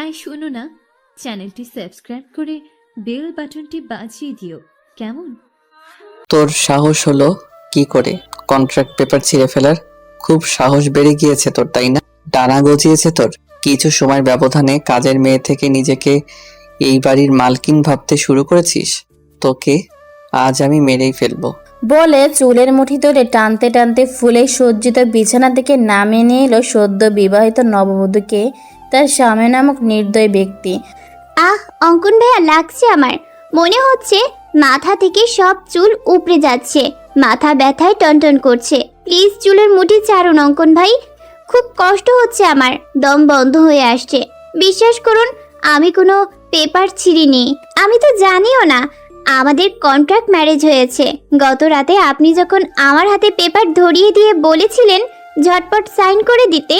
আর শোনো না, চ্যানেলটি সাবস্ক্রাইব করে বেল বাটনটি বাজিয়ে দিও কেমন? তোর সাহস হলো কি করে কন্ট্রাক্ট পেপার ছিঁড়ে ফেলার? খুব সাহস বেড়ে গিয়েছে তোর, তাই না? ডানা গজিয়েছে তোর। কিছু সময় ব্যবধানে কাজের মেয়ে থেকে নিজেকে এই বাড়ির মালকিন ভাবতে শুরু করেছিস। তোকে আজ আমি মেরেই ফেলবো। বলে চুলের মুঠি ধরে টানতে টানতে ফুলে সজ্জিত বিছানা থেকে নামিয়ে নিয়ে এলো সদ্য বিবাহিত নববধূকে তার স্বামী নামক নির্দয় ব্যক্তি। অঙ্কন ভাইয়া, লাগছে আমার। মনে হচ্ছে মাথা থেকে সব চুল উপড়ে যাচ্ছে, মাথা ব্যথায় টনটন করছে। প্লিজ চুলের মুঠি ছাড়ুন অঙ্কন ভাই, খুব কষ্ট হচ্ছে আমার, দম বন্ধ হয়ে আসছে। বিশ্বাস করুন, আমি কোনো পেপার ছিঁড়িনি। আমি তো জানিও না আমাদের কন্ট্রাক্ট ম্যারেজ হয়েছে। গত রাতে আপনি যখন আমার হাতে পেপার ধরিয়ে দিয়ে বলেছিলেন ঝটপট সাইন করে দিতে,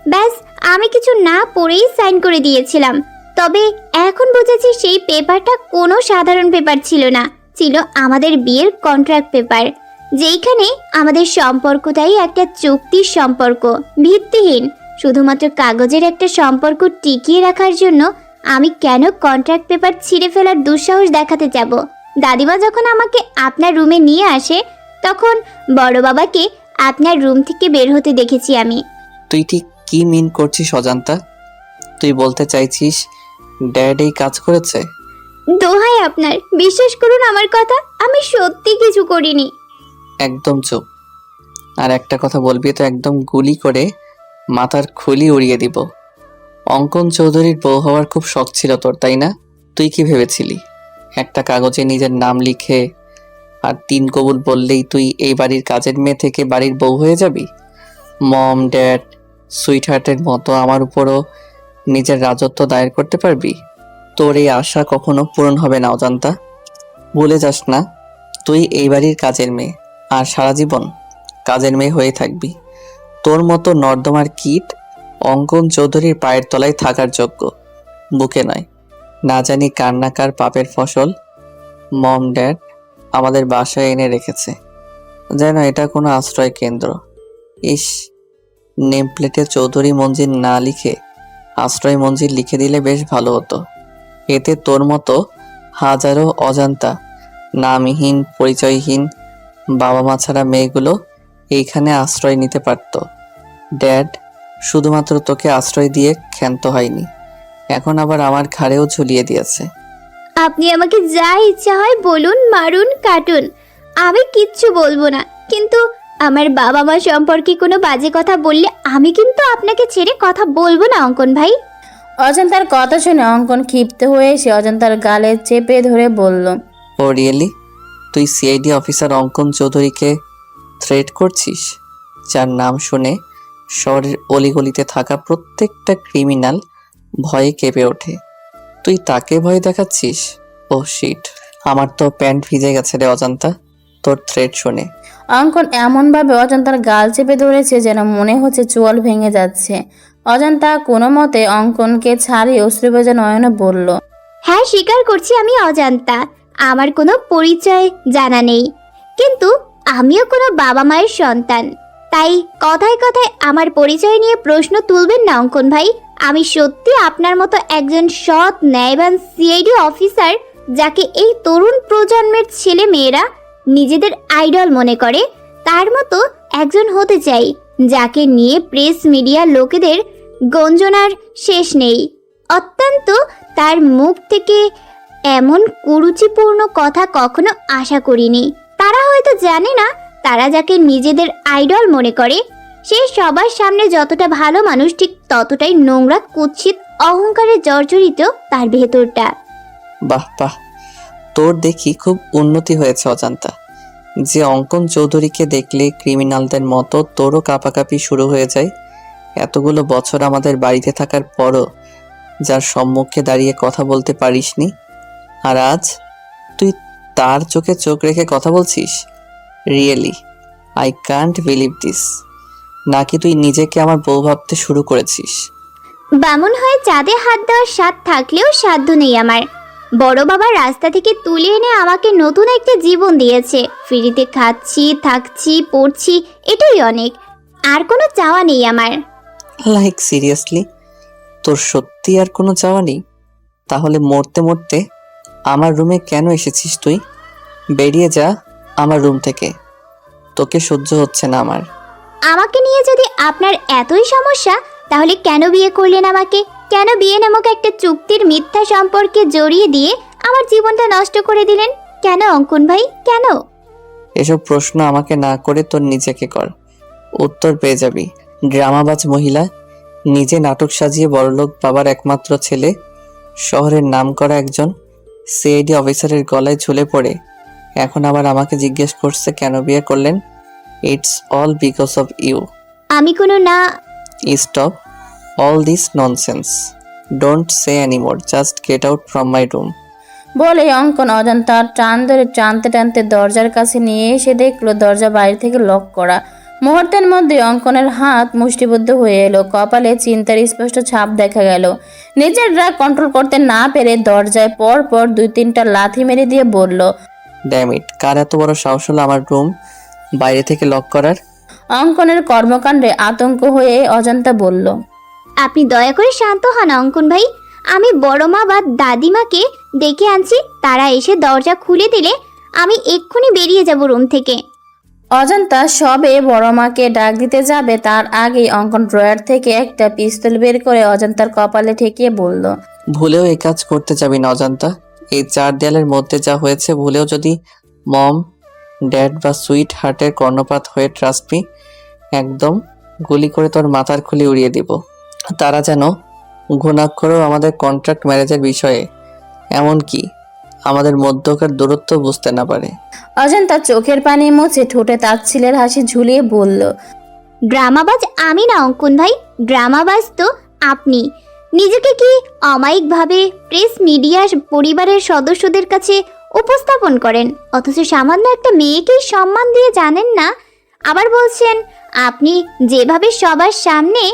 ব্যাস আমি কিছু না পড়েই সাইন করে দিয়েছিলাম। তবে এখন বুঝেছি সেই পেপারটা কোনো সাধারণ পেপার ছিল না, ছিল আমাদের বিয়ের কন্ট্রাক্ট পেপার, যেইখানে আমাদের সম্পর্কটাই একটা চুক্তির সম্পর্ক, ভিত্তিহীন। শুধুমাত্র কাগজের একটা সম্পর্ক টিকিয়ে রাখার জন্য আমি কেন কন্ট্রাক্ট পেপার ছিঁড়ে ফেলার দুঃসাহস দেখাতে যাব? দাদিমা যখন আমাকে আপনার রুমে নিয়ে আসে, তখন বড় বাবাকে আপনার রুম থেকে বের হতে দেখেছি আমি। তুই ঠিক কি মিন করছিস অজান্তা? তুই বলতে চাইছিস ড্যাড এই কাজ করেছে? দোহাই আপনার, বিশ্বাস করুন আমার কথা, আমি সত্যি কিছু করিনি। একদম চুপ। আর একটা কথা বলবি তো একদম গুলি করে মাথার খুলি উড়িয়ে দিব। অঙ্কন চৌধুরীর বউ হওয়ার খুব শখ ছিল তোর, তাই না? তুই কি ভেবেছিলি একটা কাগজে নিজের নাম লিখে আর 3 কবুল বললেই তুই এই বাড়ির কাজের মেয়ে থেকে বাড়ির বউ হয়ে যাবি? মম ড্যাড সুইট হার্টের মতো আমার উপরও নিজের রাজত্ব দায়ের করতে পারবি? তোর এই আশা কখনো পূরণ হবে না অজান্তা। ভুলে যাস না, তুই এই বাড়ির কাজের মেয়ে, আর সারা জীবন কাজের মেয়ে হয়ে থাকবি। তোর মতো নর্দমার কীট অঙ্কন চৌধুরীর পায়ের তলায় থাকার যোগ্য, বুকে নয়। না জানি কার না কার পাপের ফসল মম ড্যাড আমাদের বাসায় এনে রেখেছে, যেন এটা কোনো আশ্রয় কেন্দ্র। ইস, নেম প্লেটে চৌধুরী মঞ্জিল না লিখে আশ্রয় মঞ্জিল লিখে দিলে বেশ ভালো হতো। এতে তোর মতো হাজারো অজান্তা নামহীন পরিচয়হীন বাবা মা ছাড়া মেয়েগুলো এইখানে আশ্রয় নিতে পারত। ড্যাড শুধুমাত্র তোকে আশ্রয় দিয়ে ক্ষান্ত হয়নি, এখন আবার আমার ঘাড়েও ঝুলিয়ে দিয়েছে। আপনি আমাকে যা ইচ্ছা হয় বলুন, মারুন, কাটুন, আমি কিচ্ছু বলবো না। কিন্তু আমার বাবা মা সম্পর্কে কোনো বাজে কথা বললে আমি কিন্তু আপনাকে ছেড়ে কথা বলবো না অঙ্কন ভাই। অজন্তার কথা শুনে অঙ্কন ক্ষিপ্ত হয়ে এসে অজন্তার গালে চেপে ধরে বলল, ও রিয়েলি? তুই সিআইডি অফিসার অঙ্কন চৌধুরীকে থ্রেট করছিস, যার নাম শুনে শহরের অলিগলিতে থাকা প্রত্যেকটা ক্রিমিনাল ভয়ে কেঁপে ওঠে? তুই তাকে ভয় দেখাচ্ছিস? ও শিট, আমার তো প্যান্ট ভিজে গেছে রে অজান্তা তোর থ্রেট শুনে। অঙ্কন এমনভাবে অজন্তার গাল চেপে ধরেছে যেন মনে হচ্ছে চোয়াল ভেঙে যাচ্ছে। অজন্তা কোনো মতে অঙ্কনকে ছাড়িয়ে অশ্রুভেজা নয়নে বলল, হ্যাঁ, স্বীকার করছি আমি অজান্তা, আমার কোনো পরিচয় জানা নেই, কিন্তু আমিও কোনো বাবা মায়ের সন্তান। তাই কথায় কথায় আমার পরিচয় নিয়ে প্রশ্ন তুলবেন না অঙ্কন ভাই। আমি সত্যি আপনার মতো একজন সৎ ন্যায়বান সিআইডি অফিসার, যাকে এই তরুণ প্রজন্মের ছেলে মেয়েরা নিজেদের আইডল মনে করে, তার মতো একজন হতে চাই, যাকে নিয়ে প্রেস মিডিয়া লোকেদের গঞ্জনার শেষ নেই। অত্যন্ত তার মুখ থেকে এমন কুরুচিপূর্ণ কথা কখনো আশা করিনি। তারা হয়তো জানে না, তারা যাকে নিজেদের আইডল মনে করে সে সবার সামনে যতটা ভালো মানুষ, ঠিক ততটাই নোংরা, কুৎসিত, অহংকারে জর্জরিত তার ভেতরটা। বাহ বাহ, তোর দেখি খুব উন্নতি হয়েছে অজান্তা। যে অঙ্কন চৌধুরীকে দেখলে ক্রিমিনালদের মতো তোরও কাঁপাকাঁপি শুরু হয়ে যায়, এতগুলো বছর আমাদের বাড়িতে থাকার পরও যার সম্মুখে দাঁড়িয়ে কথা বলতে পারিসনি, আর আজ তুই তার চোখে চোখ রেখে কথা বলছিস? Really I can't believe this. নাকি তুই নিজেকে আমার বউ ভাবতে শুরু করেছিস? বামুন হয়ে চাঁদে হাত দেওয়ার স্বাদ থাকলেও সাধ্য নেই আমার। বড় বাবা রাস্তা থেকে তুলে এনে আমাকে নতুন একটা জীবন দিয়েছে। ফ্রিতে খাচ্ছি, থাকছি, পড়ছি, এটাই অনেক, আর কোনো চাওয়া নেই আমার। লাইক সিরিয়াসলি, তোর সত্যি আর কোনো চাওয়া নেই? তাহলে মরতে মরতে আমার রুমে কেন এসেছিস তুই? বেরিয়ে যা আমার রুম থেকে, তোকে সহ্য হচ্ছে না আমার। আমাকে নিয়ে যদি আপনার এতই সমস্যা, তাহলে কেন বিয়ে করলেন আমাকে? কেন বিয়ে নামক একটা চুক্তির মিথ্যা সম্পর্কে জড়িয়ে দিয়ে আমার জীবনটা নষ্ট করে দিলেন? কেন অঙ্কন ভাই, কেন? এসব প্রশ্ন আমাকে না করে তোর নিজেকে কর, উত্তর পেয়ে যাবি। ড্রামাবাজ মহিলা, নিজে নাটক সাজিয়ে বড়লোক বাবার একমাত্র ছেলে, শহরের নামকরা একজন সিআইডি অফিসারের গলায় ঝুলে পড়ে এখন আবার আমাকে জিজ্ঞেস করছে কেন বিয়ে করলেন। It's all because of you. আমি কোনো না। Stop all this nonsense, don't say anymore, just get out from my room. বলে অঙ্কন অজান্তার টান ধরে টানতে টানতে দরজার কাছে নিয়ে এসে দেখলো দরজা বাইরে থেকে লক করা। মুহূর্তের মধ্যে অঙ্কনের হাত মুষ্টিবদ্ধ হয়ে এলো, কপালে চিন্তার স্পষ্ট ছাপ দেখা গেল। নিজের রাগ কন্ট্রোল করতে না পেরে দরজায় পর পর 2-3টা লাথি মেরে দিয়ে বলল, ড্যাম ইট, কার এত বড় সাহস হলো আমার রুম বাইরে থেকে লক করার? অঙ্কনের কর্মকাণ্ডে আতঙ্ক হয়ে অজান্তা বলল, আপনি দয়া করে শান্ত হন অঙ্কন ভাই। আমি বড় মা বা দাদিমাকে ডেকে আনছি, তারা এসে দরজা খুলে দিলে আমি এক্ষুনি বেরিয়ে যাব রুম থেকে। অজান্তা সবে বড় মাকে ডাক দিতে যাবে তার আগেই অঙ্কন ড্রয়ার থেকে একটা পিস্তল বের করে অজান্তার কপালে ঠেকিয়ে বলল, ভুলেও এই কাজ করতে যাবি না অজান্তা। এই 4 দেয়ালের মধ্যে যা হয়েছে ভুলেও যদি মম, ড্যাড বা সুইট হার্টের কর্ণপাত হয়ে, ট্রাস্ট মি, একদম গুলি করে তোর মাথার খুলি উড়িয়ে দিব। তারা যেন ঘুণাক্ষরেও আমাদের কন্ট্রাক্ট ম্যারেজের বিষয়ে, এমনকি আমাদের মধ্যকার দূরত্ব বুঝতে না পারে। অজান্তা চোখের পানি মুছে ঠোঁটে তাচ্ছিলের হাসি ঝুলিয়ে বলল, ড্রামাবাজ আমি না অঙ্কন ভাই, ড্রামাবাজ তো আপনি। নিজেকে কি অমায়িকভাবে প্রেস মিডিয়া পরিবারের সদস্যদের কাছে উপস্থাপন করেন, অথচ সামান্য একটা মেয়েকেই সম্মান দিয়ে জানেন না। আবার বলছেন আপনি যেভাবে সবার সামনে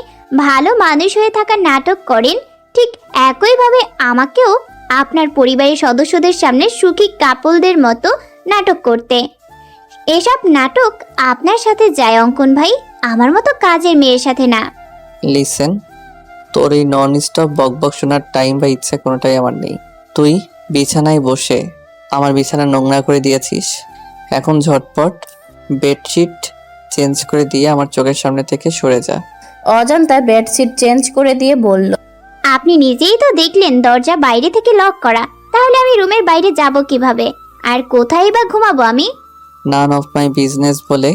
ভালো মানুষ হয়ে থাকার নাটক করেন, ঠিক একইভাবে আমাকেও আপনার পরিবারের সদস্যদের সামনে সুখী কাপলদের মতো নাটক করতে। এসব নাটক আপনার সাথে যায় অঙ্কন ভাই, আমার মতো কাজের মেয়ের সাথে না। লিসেন, তোর এই নন স্টপ বকবক শোনার টাইম বা ইচ্ছা কোনোটাই আমার নেই। তুই বিছানায় বসে আমার বিছানা নোংরা করে দিয়েছিস, এখন ঝটপট বেডশিট চেঞ্জ করে দিয়ে আমার চোখের সামনে থেকে সরে যা। অজান্তা বেডশিট চেঞ্জ করে দিয়ে বলল, আপনি নিজেই তো দেখলেন দরজা বাইরে থেকে লক করা, তাহলে আমি রুমের বাইরে যাব কিভাবে? আর কোথায় বা ঘুমাবো আমি? নান অফ মাই বিজনেস বলে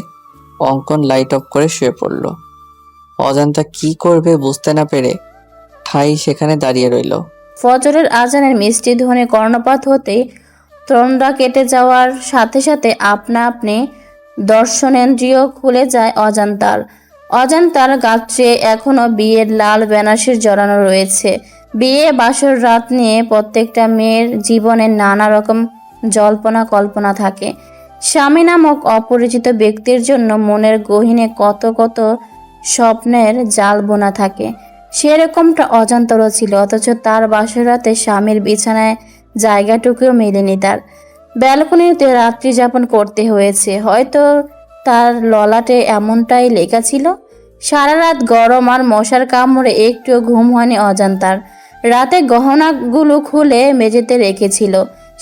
অঙ্কন লাইট অফ করে শুয়ে পড়ল। অজান্তা কি করবে বুঝতে না পেরে ঠাই সেখানে দাঁড়িয়ে রইল। ফজরের আজানের মিষ্টি ধ্বনি কর্ণপাত হতেই তন্দ্রা কেটে যাওয়ার সাথে সাথে আপনা আপনি দর্শনেন্দ্রিয় খুলে যায় অজান্তার। অজান্তার গাত্রে এখনো বিয়ের লাল বেনারসি জড়ানো রয়েছে। বিয়ে বাসর রাত নিয়ে প্রত্যেকটা মেয়ের জীবনে নানা রকম জল্পনা কল্পনা থাকে। স্বামী নামক অপরিচিত ব্যক্তির জন্য মনের গহীনে কত কত স্বপ্নের জাল বোনা থাকে। সেরকমটা অজান্তরও ছিল, অথচ তার বাসর রাতে স্বামীর বিছানায় জায়গাটুকুও মেলেনি তার। ব্যালকনিতে রাত্রি যাপন করতে হয়েছে, হয়তো তার ললাটে এমনটাই লেখা ছিল। সারা রাত গরম আর মশার কামড়ে একটুও ঘুম হয়নি অজান্তার। রাতে গহনাগুলো খুলে মেঝেতে রেখেছিল,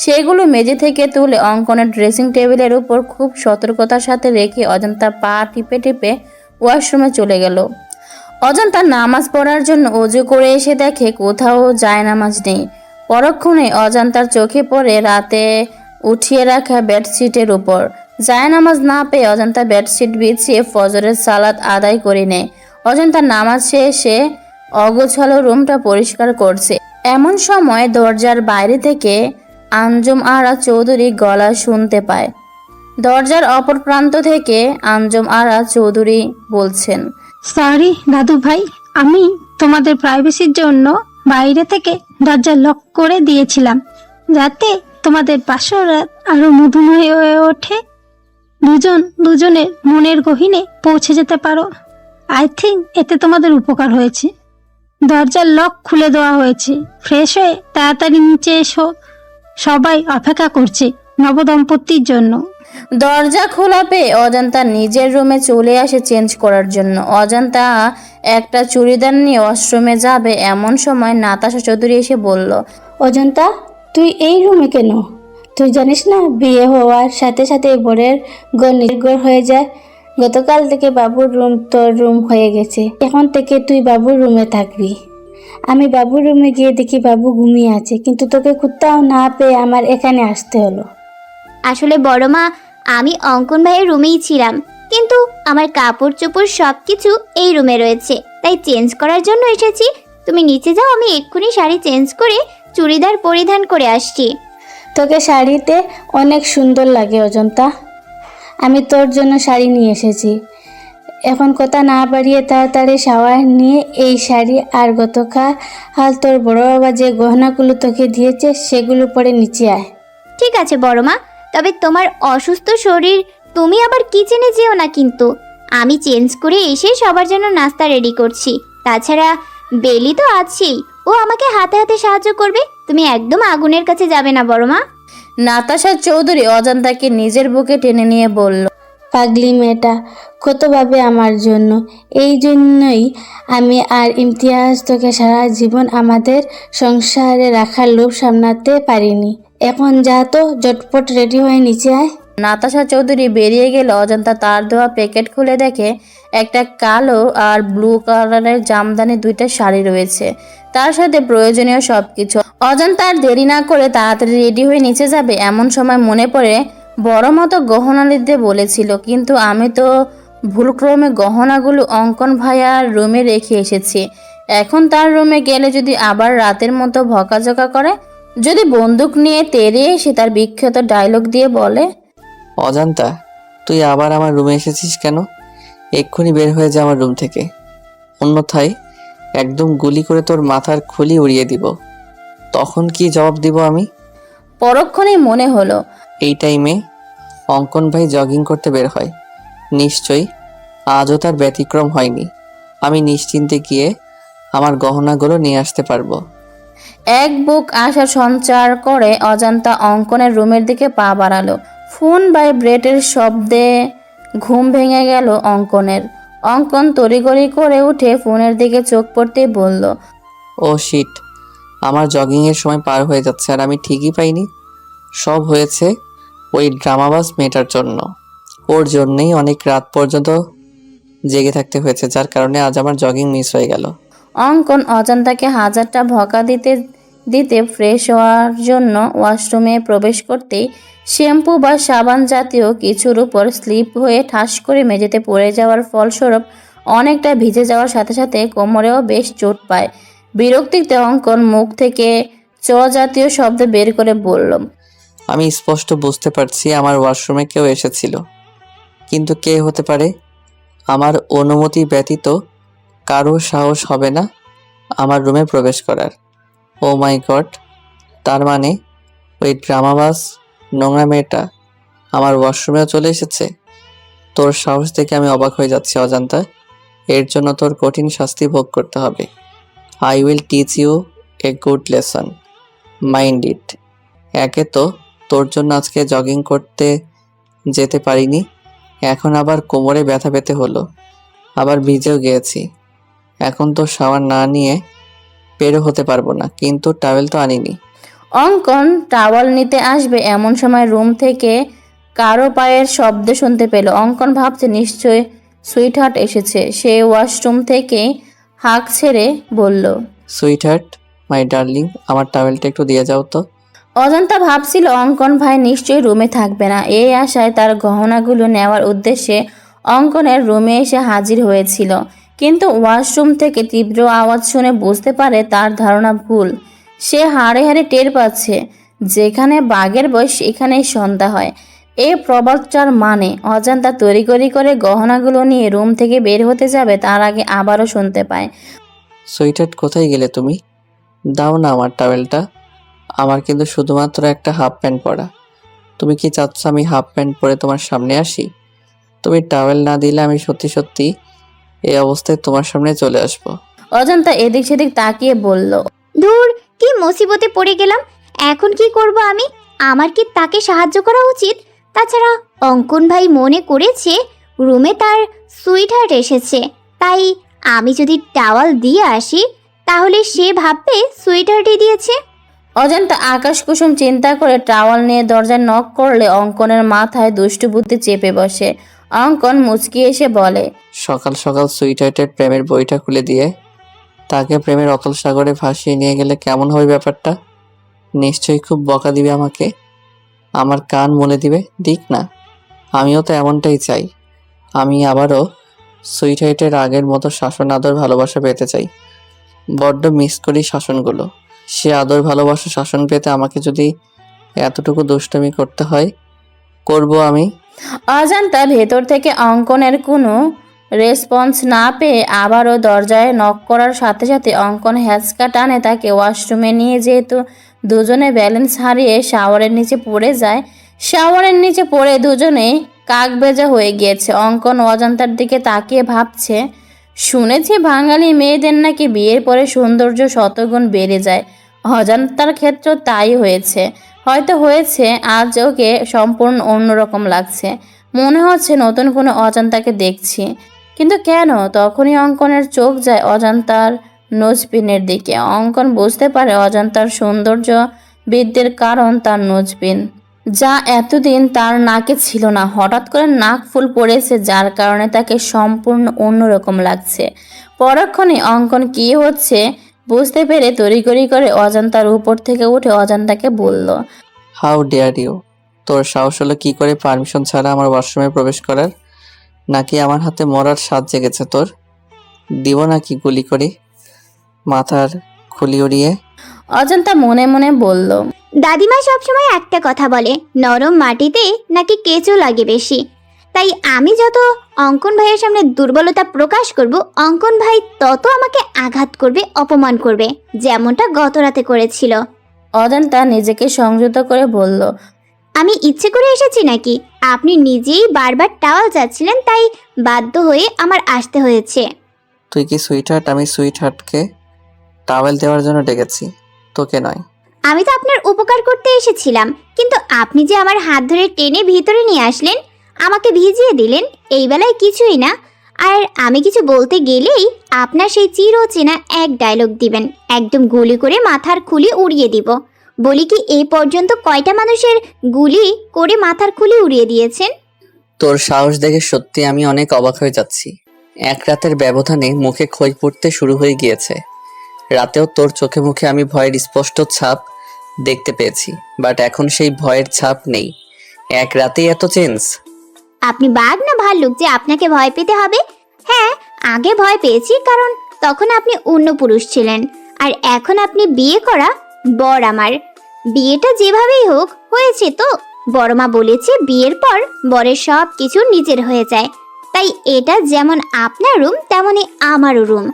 সেগুলো মেঝে থেকে তুলে অঙ্কনের ড্রেসিং টেবিলের উপর খুব সতর্কতার সাথে রেখে অজান্তা পা টিপে টিপে ওয়াশরুমে চলে গেল। অজান্তা নামাজ পড়ার জন্য অজু করে এসে দেখে কোথাও জায়নামাজ নেই। পরক্ষণে অজান্তার চোখে পড়ে রাতে উঠিয়ে রাখা বেডশিটের উপর। জায়নামাজ না পেয়ে অজান্তা বেডশিট বিছিয়ে ফজরের সালাত আদায় করে নেয়। অজান্তা নামাজ শেষে অগোছালো রুমটা পরিষ্কার করছে, এমন সময় দরজার বাইরে থেকে আঞ্জুম আরা চৌধুরী গলা শুনতে পায়। দরজার অপর প্রান্ত থেকে আঞ্জুম আরা চৌধুরী বলছেন, সরি দাদু ভাই, আমি তোমাদের প্রাইভেসির জন্য বাইরে থেকে দরজা লক করে দিয়েছিলাম, যাতে তোমাদের বাসর রাত আরো মধুময় হয়ে ওঠে, দুজনের মনের গহীনে পৌঁছে যেতে পারো। আই থিঙ্ক এতে তোমাদের উপকার হয়েছে। দরজার লক খুলে দেওয়া হয়েছে, ফ্রেশ হয়ে তাড়াতাড়ি নিচে এসো, সবাই অপেক্ষা করছে নবদম্পতির জন্য। দরজা খোলা পেয়ে অজান্তা নিজের রুমে চলে আসে চেঞ্জ করার জন্য। অজান্তা একটা চুড়িদার নিয়ে ওয়াশরুমে যাবে এমন সময় নাতাশা চৌধুরী এসে বলল, অজন্তা, তুই এই রুমে কেন? তুই জানিস না বিয়ে হওয়ার সাথে সাথে বরের ঘর নির্ঘর হয়ে যায়। গতকাল থেকে বাবুর রুম তোর রুম হয়ে গেছে। এখন থেকে তুই বাবুর রুমে থাকবি। আমি বাবুর রুমে গিয়ে দেখি বাবু ঘুমিয়ে আছে, কিন্তু তোকে কোথাও না পেয়ে আমার এখানে আসতে হলো। আসলে বড় মা, আমি অঙ্কন ভাইয়ের রুমেই ছিলাম, কিন্তু আমার কাপড় চোপড় সব কিছু এই রুমে রয়েছে, তাই চেঞ্জ করার জন্য এসেছি। তুমি নিচে যাও, আমি এক্ষুনি শাড়ি চেঞ্জ করে চুড়িদার পরিধান করে আসছি। তোকে শাড়িতে অনেক সুন্দর লাগে অজন্তা। আমি তোর জন্য শাড়ি নিয়ে এসেছি। এখন কথা না বাড়িয়ে তাড়াতাড়ি শাওয়ার নিয়ে এই শাড়ি আর গতকাল তোর বড় বাবা যে গহনাগুলো তোকে দিয়েছে সেগুলো পরে নিচে আয়। ঠিক আছে বড় মা, তবে তোমার অসুস্থ শরীর, তুমি আবার কিচেনে যেও না কিন্তু। আমি চেঞ্জ করে এসে সবার জন্য নাস্তা রেডি করছি। তাছাড়া বেলি তো আছেই, ও আমাকে হাতে হাতে সাহায্য করবে। তুমি একদম আগুনের কাছে যাবে না বড় মা। নাতাশা চৌধুরী অজান্তাকে নিজের বুকে টেনে নিয়ে বলল, পাগলি মেয়েটা কত ভাবে আমার জন্য। এই জন্যই আমি আর ইমতিয়াজ তোকে সারা জীবন আমাদের সংসারে রাখার লোভ সামলাতে পারিনি। এখন যা তো, ঝটপট রেডি হয়ে নিচে আয়। নাতাশা চৌধুরী বেরিয়ে গেলে অজন্তা তার দেওয়া প্যাকেট খুলে দেখে একটা কালো আর ব্লু কালারের জামদানি দুইটা শাড়ি রয়েছে, তার সাথে প্রয়োজনীয় সবকিছু। অজন্তা আর দেরি না করে তাড়াতাড়ি রেডি হয়ে নিচে যাবে এমন সময় মনে পড়ে বড় মতো গহনা নিতে বলেছিল, কিন্তু আমি তো ভুলক্রমে গহনাগুলো অঙ্কন ভাইয়ার রুমে রেখে এসেছি। এখন তার রুমে গেলে যদি আবার রাতের মতো ভকাঝকা করে, যদি বন্দুক নিয়ে তেড়ে এসে তার বিখ্যাত ডায়লগ দিয়ে বলে, অজান্তা, তুই আবার আমার রুমে এসেছিস কেন? এক্ষুনি বের হয়ে যা আমার রুম থেকে, অন্যথায় একদম গুলি করে তোর মাথার খুলি উড়িয়ে দিব। তখন কি জবাব দিব আমি? পরক্ষণেই মনে হলো এই টাইমে অঙ্কন ভাই জগিং করতে বের হয়, নিশ্চয়ই আজও তার ব্যতিক্রম হয়নি। আমি নিশ্চিন্তে গিয়ে আমার গহনাগুলো নিয়ে আসতে পারবো। এক বুক আশা সঞ্চার করে অজান্তা অঙ্কনের রুমের দিকে পা বাড়ালো। ফোন ভাইব্রেটের শব্দে ঘুম ভেঙে গেল অঙ্কনের। অঙ্কন তড়িঘড়ি করে উঠে ফোনের দিকে চোখ পড়তেই বলল, ও শিট, আমার জগিংয়ের সময় পার হয়ে যাচ্ছে আর আমি ঠিকই পাইনি। সব হয়েছে ওই ড্রামাবাজ মেয়েটার জন্য। ওর জন্যেই অনেক রাত পর্যন্ত জেগে থাকতে হয়েছে, যার কারণে আজ আমার জগিং মিস হয়ে গেল। অঙ্কন অজান্তাকে হাজারটা ভকা দিতে দিতে ফ্রেশ হওয়ার জন্য ওয়াশরুমে প্রবেশ করতেই শ্যাম্পু বা সাবান জাতীয় কিছুর উপর স্লিপ হয়ে ঠাস করে মেঝেতে পড়ে যাওয়ার ফলস্বরূপ অনেকটা ভিজে যাওয়ার সাথে সাথে কোমরেও বেশ চোট পায়। বিরক্তিতে অঙ্কন মুখ থেকে চ জাতীয় শব্দ বের করে বলল, আমি স্পষ্ট বুঝতে পারছি আমার ওয়াশরুমে কেউ এসেছিল, কিন্তু কে হতে পারে? আমার অনুমতি ব্যতীত কারো সাহস হবে না আমার রুমে প্রবেশ করার। ও মাই গড, তার মানে ওই ড্রামাবাজ নোংরা মেয়েটা আমার ওয়াশরুমেও চলে এসেছে। তোর সাহস দেখে আমি অবাক হয়ে যাচ্ছি অজান্তা। এর জন্য তোর কঠিন শাস্তি ভোগ করতে হবে। I will teach you a good lesson, mind it. একে তো তোর জন্য আজকে জগিং করতে যেতে পারিনি, এখন আবার কোমরে ব্যথা পেতে হলো, আবার ভিজেও গিয়েছি। এখন তো শাওয়ার না নিয়ে বেরো হতে পারবো না, কিন্তু টাওয়েল তো আনিনি। অঙ্কন টাওয়াল নিতে আসবে এমন সময় রুম থেকে কারো পায়ের শব্দ শুনতে পেল। অঙ্কন ভাবছে নিশ্চয় সুইটহার্ট এসেছে। সে ওয়াশরুম থেকে হাঁক ছেড়ে বলল, সুইটহার্ট, মাই ডার্লিং, আমার টাওয়েলটা একটু দিয়ে যাও তো। অজান্তা ভাবছিল অঙ্কন ভাই নিশ্চয়ই রুমে থাকবে না। এই আশায় তার গহনাগুলো নেওয়ার উদ্দেশ্যে অঙ্কনের রুমে এসে হাজির হয়েছিল, কিন্তু ওয়াশরুম থেকে তীব্র আওয়াজ শুনে বুঝতে পারে তার ধারণা ভুল। সে হাড়ে হাড়ে টের পাচ্ছে যেখানে বাঘের বয়স সেখানেই সন্ধ্যা হয়। এই প্রবাদটার মানে অজান্তা তড়িঘড়ি করে গহনাগুলো নিয়ে রুম থেকে বের হতে যাবে তার আগে আবারও শুনতে পায়, সুইটহার্ট, কোথায় গেলে তুমি? দাও না আমার টাওয়েলটা। আমার কিন্তু শুধুমাত্র একটা হাফ প্যান্ট পরা। তুমি কি চাচ্ছ আমি হাফ প্যান্ট পরে তোমার সামনে আসি? তুমি টাওয়েল না দিলে আমি সত্যি সত্যি এই অবস্থায় তোমার সামনে চলে আসবো। অজান্তা এদিক সেদিক তাকিয়ে বলল, ধুর, কি মুসিবতে পড়ে গেলাম। এখন কি করব আমি? আমার কি তাকে সাহায্য করা উচিত? তাছাড়া অঙ্কন ভাই মনে করেছে রুমে তার সুইটহার্ট এসেছে, তাই আমি যদি টাওয়াল দিয়ে আসি তাহলে সে ভাববে সুইটহার্টই দিয়েছে। অজান্তা আকাশ কুসুম চিন্তা করে টাওয়াল নিয়ে দরজায় নক করলে অঙ্কনের মাথায় দুষ্টু বুদ্ধি চেপে বসে। অঙ্কন মুচকি এসে বলে, সকাল সকাল সুইটহার্টের প্রেমের বইটা খুলে দিয়ে তাকে প্রেমের অতল সাগরে ভাসিয়ে নিয়ে গেলে কেমন হবে ব্যাপারটা? নিশ্চয়ই খুব বকা দিবে আমাকে, আমার কান মলে দিবে। দিক না, আমিও তো এমনটাই চাই। আমি আবারও সুইটহার্টের আগের মতো শাসন আদর ভালোবাসা পেতে চাই। বড্ড মিস করি শাসনগুলো। সে আদর ভালোবাসা শাসন পেতে আমাকে যদি এতটুকু দুষ্টুমি করতে হয়, করব আমি। অজান্তা ভেতর থেকে অঙ্কনের কোনো রেসপন্স না পেয়ে আবারও দরজায় নক করার সাথে সাথে অঙ্কন হ্যাচকা টানে তাকে ওয়াশরুমে নিয়ে, যেহেতু দুজনে ব্যালেন্স হারিয়ে শাওয়ারের নিচে পড়ে যায়, শাওয়ারের নিচে পড়ে দুজনেই কাকভেজা হয়ে গিয়েছে। অঙ্কন অজান্তার দিকে তাকিয়ে ভাবছে, শুনেছি বাঙালি মেয়েদের নাকি বিয়ের পরে সৌন্দর্য শতগুণ বেড়ে যায়। অজান্তার ক্ষেত্রেও তাই হয়েছে। হয়তো হয়েছে, আজ ওকে সম্পূর্ণ অন্যরকম লাগছে। মনে হচ্ছে নতুন কোনো অজান্তাকে দেখছি। কিন্তু কেন? তখনই অঙ্কনের চোখ যায় অজান্তার নোজপিনের দিকে। অঙ্কন বুঝতে পারে অজান্তার সৌন্দর্য বৃদ্ধির কারণ তার নোজপিন, যা এতদিন তার নাকে ছিল না। হঠাৎ করে নাক ফুল পড়েছে, যার কারণে তাকে সম্পূর্ণ অন্যরকম লাগছে। পরক্ষণে অঙ্কন কি হচ্ছে বুঝতে পেরে তড়িঘড়ি করে অজান্তার উপর থেকে উঠে অজান্তাকে বলল, হাউ ডেয়ার ইউ! তোর সাহস হলো কি করে পারমিশন ছাড়া আমার ওয়াশরুমে প্রবেশ করার? নাকি আমার হাতে মরার স্বাদ জেগেছে তোর? দিব নাকি গুলি করে মাথার খুলি উড়িয়ে? অজান্তা মনে মনে বলল, দাদিমা সবসময় একটা কথা বলে, নরম মাটিতে নাকি কেঁচো লাগে বেশি। তাই আমি যত অঙ্কন ভাইয়ের সামনে দুর্বলতা প্রকাশ করব, অঙ্কন ভাই তত আমাকে আঘাত করবে, অপমান করবে, যেমনটা গত রাতে করেছিল। অজান্তা নিজেকে সংযত করে বলল, আমি ইচ্ছে করে এসেছি নাকি? আপনি নিজেই বারবার টাওয়াল চাচ্ছিলেন, তাই বাধ্য হয়ে আমার আসতে হয়েছে। তুই কি সুইটহার্ট? আমি সুইটহার্টকে টাওয়েল দেওয়ার জন্য ডেকেছি, তোকে নয়। আমি তো আপনার উপকার করতে এসেছিলাম, কিন্তু আপনি যে আমার হাত ধরে টেনে ভিতরে নিয়ে আসলেন, আমাকে ভিজিয়ে দিলেন, এই বেলায় কিছুই না। আর আমি কিছু বলতে গেলেই আপনার সেই চিরচেনা এক ডায়লগ দিবেন, একদম গুলি করে মাথার খুলি উড়িয়ে দিব। বলি কি, এই পর্যন্ত কয়টা মানুষের গুলি করে মাথার খুলি উড়িয়ে দিয়েছেন? তোর সাহস দেখে সত্যি আমি অনেক অবাক হয়ে যাচ্ছি। এক রাতের ব্যবধানে মুখে খই পড়তে শুরু হয়ে গিয়েছে। রাতেও তোর চোখে মুখে আমি ভয়ের স্পষ্ট ছাপ দেখতে পেয়েছি, বাট এখন সেই ভয়ের ছাপ নেই। এক রাতেই এত চেঞ্জ? আপনি বাঘ না ভাল্লুক যে আপনাকে ভয় পেতে হবে? হ্যাঁ, আগে ভয় পেয়েছি, কারণ তখন আপনি অন্য পুরুষ ছিলেন, আর এখন আপনি বিয়ে করা বর আমার। বিয়েটা যেভাবেই হোক হয়েছে তো। বড়মা বলেছে বিয়ের পর বরের সব কিছু নিজের হয়ে যায়, তাই এটা যেমন আপনার রুম তেমনই আমারও রুম।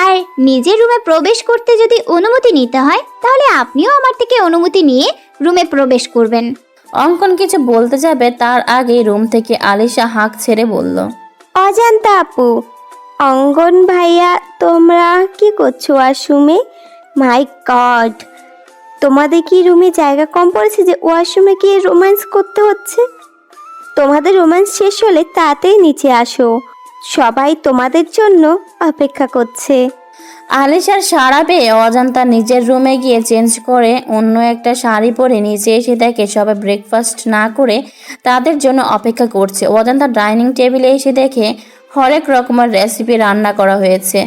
আর নিজের রুমে প্রবেশ করতে যদি অনুমতি নিতে হয়, তাহলে আপনিও আমার থেকে অনুমতি নিয়ে রুমে প্রবেশ করবেন। অঙ্কন কিছু বলতে যাবে তার আগে রুম থেকে আলিশা হাঁক ছেড়ে বলল, অজান্তা আপু, অঙ্গন ভাইয়া, তোমরা কি করছো ওয়াশরুমে? মাই গড, তোমাদের কি রুমে জায়গা কম পড়েছে যে ওয়াশরুমে গিয়ে রোম্যান্স করতে হচ্ছে? তোমাদের রোম্যান্স শেষ হলে তাড়াতাড়ি নিচে আসো, সবাই তোমাদের জন্য অপেক্ষা করছে। আলিশার সাড়া পেয়ে অজান্তা নিজের রুমে গিয়ে চেঞ্জ করে অন্য একটা শাড়ি পরে নিচে এসে দেখে সবাই ব্রেকফাস্ট না করে তাদের জন্য অপেক্ষা করছে। অজান্তা ডাইনিং টেবিলে এসে দেখে হরেক রকমের রেসিপি রান্না করা হয়েছে,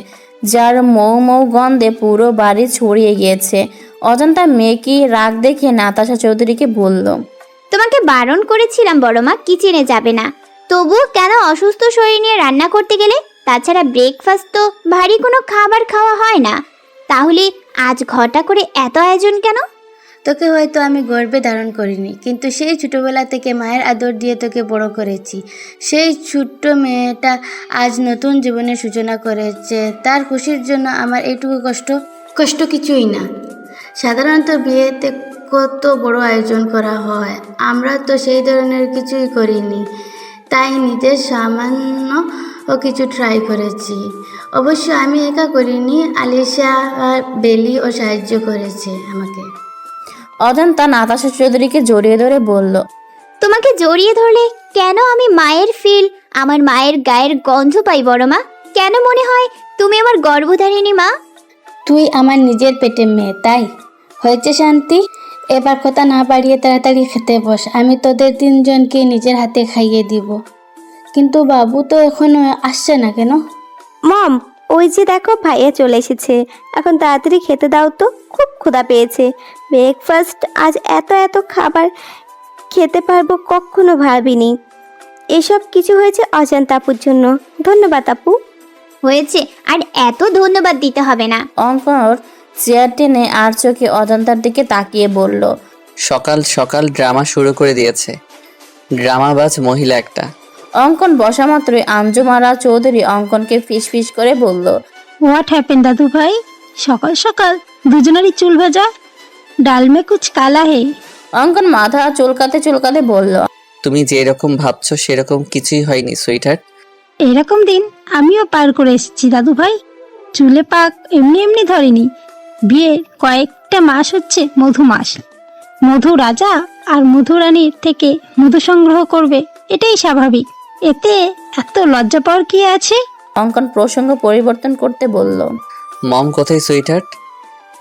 যার মৌ মৌ গন্ধে পুরো বাড়ি ছড়িয়ে গিয়েছে। অজান্তা মেকি রাগ দেখে নাতাশা চৌধুরীকে বলল, তোমাকে বারণ করেছিলাম বড়মা কিচেনে যাবে না, তবুও কেন অসুস্থ শরীর নিয়ে রান্না করতে গেলে? তাছাড়া ব্রেকফাস্ট তো ভারী কোনো খাবার খাওয়া হয় না, তাহলে আজ ঘটা করে এত আয়োজন কেন? তোকে হয়তো আমি গর্বে ধারণ করিনি, কিন্তু সেই ছোটোবেলা থেকে মায়ের আদর দিয়ে তোকে বড় করেছি। সেই ছোট্ট মেয়েটা আজ নতুন জীবনের সূচনা করেছে, তার খুশির জন্য আমার এইটুকু কষ্ট কিছুই না। সাধারণত বিয়েতে কত বড় আয়োজন করা হয়, আমরা তো সেই ধরনের কিছুই করিনি, তাই নিজের সামান্য কিছু ট্রাই করেছি। অবশ্য আমি একা করিনি, আলিশা আর বেলিও সাহায্য করেছে আমাকে। অজান্তা নাতাশা চৌধুরীকে জড়িয়ে ধরে বলল, তোমাকে জড়িয়ে ধরলে কেন আমি মায়ের ফিল, আমার মায়ের গায়ের গন্ধ পাই বড় মা? কেন মনে হয় তুমি আমার গর্ভধারিণী মা? তুই আমার নিজের পেটের মেয়ে, তাই হয়েছে শান্তি। এবার কথা না বাড়িয়ে তাড়াতাড়ি খেতে বস, আমি তোদের তিনজনকে নিজের হাতে খাইয়ে দিব। কিন্তু বাবু তো এখনো আসছে না কেন? মম, ওই যে দেখো ভাইয়া চলে এসেছে, এখন তাড়াতাড়ি খেতে দাও তো, খুব ক্ষুধা পেয়েছে। ব্রেকফাস্ট আজ এত এত খাবার খেতে পারবো কখনো ভাবিনি। এসব কিছু হয়েছে অজান্তা আপুর জন্য। ধন্যবাদ আপু। হয়েছে, আর এত ধন্যবাদ দিতে হবে না। অঙ্কর চেয়ার টেনে আর চোখে অজন্তার দিকে তাকিয়ে বলল, সকাল সকাল ড্রামা শুরু করে দিয়েছে, ড্রামাবাজ মহিলা একটা। অঙ্কন বসা মাত্রই আঞ্জুমারা চৌধুরী অঙ্কনকে ফিস ফিস করে বলল, হোয়াট হ্যাপেন দাদু ভাই? সকাল সকাল দুজনেরই চুল ভেজা, ডাল মে কুছ কালা হে। অঙ্কন মাথা চুলকাতে চুলকাতে বলল, তুমি যেরকম ভাবছো সেরকম কিছুই হয়নি সুইটহার্ট। এরকম দিন আমিও পার করে এসেছি দাদু ভাই। চুলে পাক এমনি এমনি ধরেনি। বিয়ের কয়েকটা মাস হচ্ছে মধু মাস। মধু রাজা আর মধু রানীর থেকে মধু সংগ্রহ করবে, এটাই স্বাভাবিক। এতে এত লজ্জা পাওয়ার কি আছে? অঙ্কন প্রসঙ্গ পরিবর্তন করতে বলল, মম কোথায় সুইটহার্ট?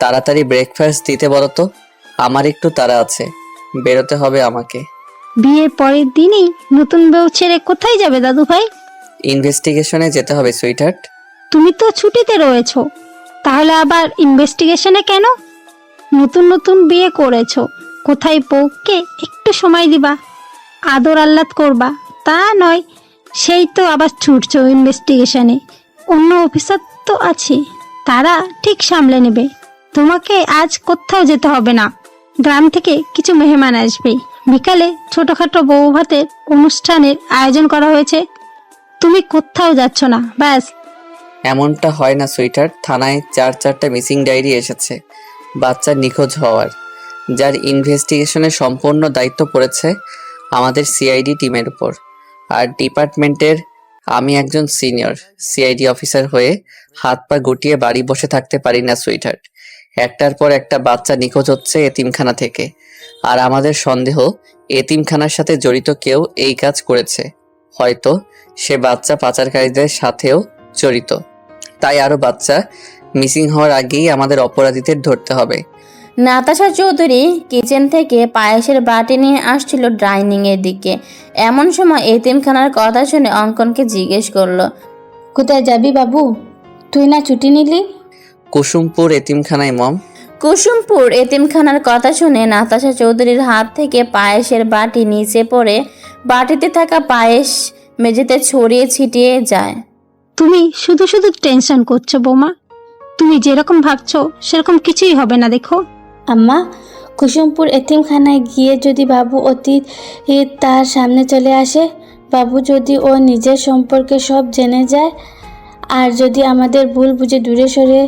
তাড়াতাড়ি ব্রেকফাস্ট দিতে বলো তো, আমার একটু তাড়া আছে, বেরোতে হবে আমাকে। বিয়ের পরের দিনই নতুন বউ ছেড়ে কোথায় যাবে দাদু ভাই? ইনভেস্টিগেশনে যেতে হবে সুইটহার্ট। তুমি তো ছুটিতে রয়েছো, তাহলে আবার ইনভেস্টিগেশনে কেন? নতুন নতুন বিয়ে করেছো, কোথায় বউকে একটু সময় দিবা, আদর আহ্লাদ করবা, তা নয় সেই তো আবার ছুটছো ইনভেস্টিগেশনে। অন্য অফিসার তো আছে, তারা ঠিক সামলে নেবে। তোমাকে আজ কোথাও যেতে হবে না। গ্রাম থেকে কিছু মেহমান আসবে, বিকালে ছোটখাটো বউ ভাতের অনুষ্ঠানের আয়োজন করা হয়েছে। তুমি কোথাও যাচ্ছ না, ব্যাস। এমনটা হয় না সুইটহার্ট, থানায় 4-4টা মিসিং ডায়েরি এসেছে বাচ্চা নিখোঁজ হওয়ার, যার ইনভেস্টিগেশনের সম্পূর্ণ দায়িত্ব পড়েছে আমাদের সিআইডি টিমের উপর। আর ডিপার্টমেন্টের আমি একজন সিনিয়র সিআইডি অফিসার হয়ে হাত পা গুটিয়ে বাড়ি বসে থাকতে পারি না সুইটহার্ট। একটার পর একটা বাচ্চা নিখোঁজ হচ্ছে এতিমখানা থেকে, আর আমাদের সন্দেহ এতিমখানার সাথে জড়িত কেউ এই কাজ করেছে। হয়তো সে বাচ্চা পাচারকারীদের সাথেও জড়িত। তাই আরো বাচ্চা মিসিং হওয়ার আগেই আমাদের অপরাধীদের ধরতে হবে। নাতাশা চৌধুরী কিচেন থেকে পায়েসের বাটি নিয়ে আসছিল ডাইনিং এর দিকে। এমন সময় এতিমখানার কথা শুনে অঙ্কনকে জিজ্ঞেস করলো, কোথায় যাবি বাবু? তুই না ছুটি নিলি? কুসুমপুর এতিমখানায় মম। কুসুমপুর এতিমখানার কথা শুনে নাতাশা চৌধুরীর হাত থেকে পায়েসের বাটি নিচে পড়ে বাটিতে থাকা পায়েস মেঝেতে ছড়িয়ে ছিটিয়ে যায়। তুমি শুধু শুধু টেনশন করছো বৌমা। তুমি যেরকম ভাবছো সেরকম কিছুই হবে না। দেখো আম্মা, কুসুমপুর এতিমখানায় গিয়ে যদি বাবু অতীত তার সামনে চলে আসে, বাবু যদি ও নিজের সম্পর্কে সব জেনে যায়, আর যদি আমাদের ভুল বুঝে দূরে সরে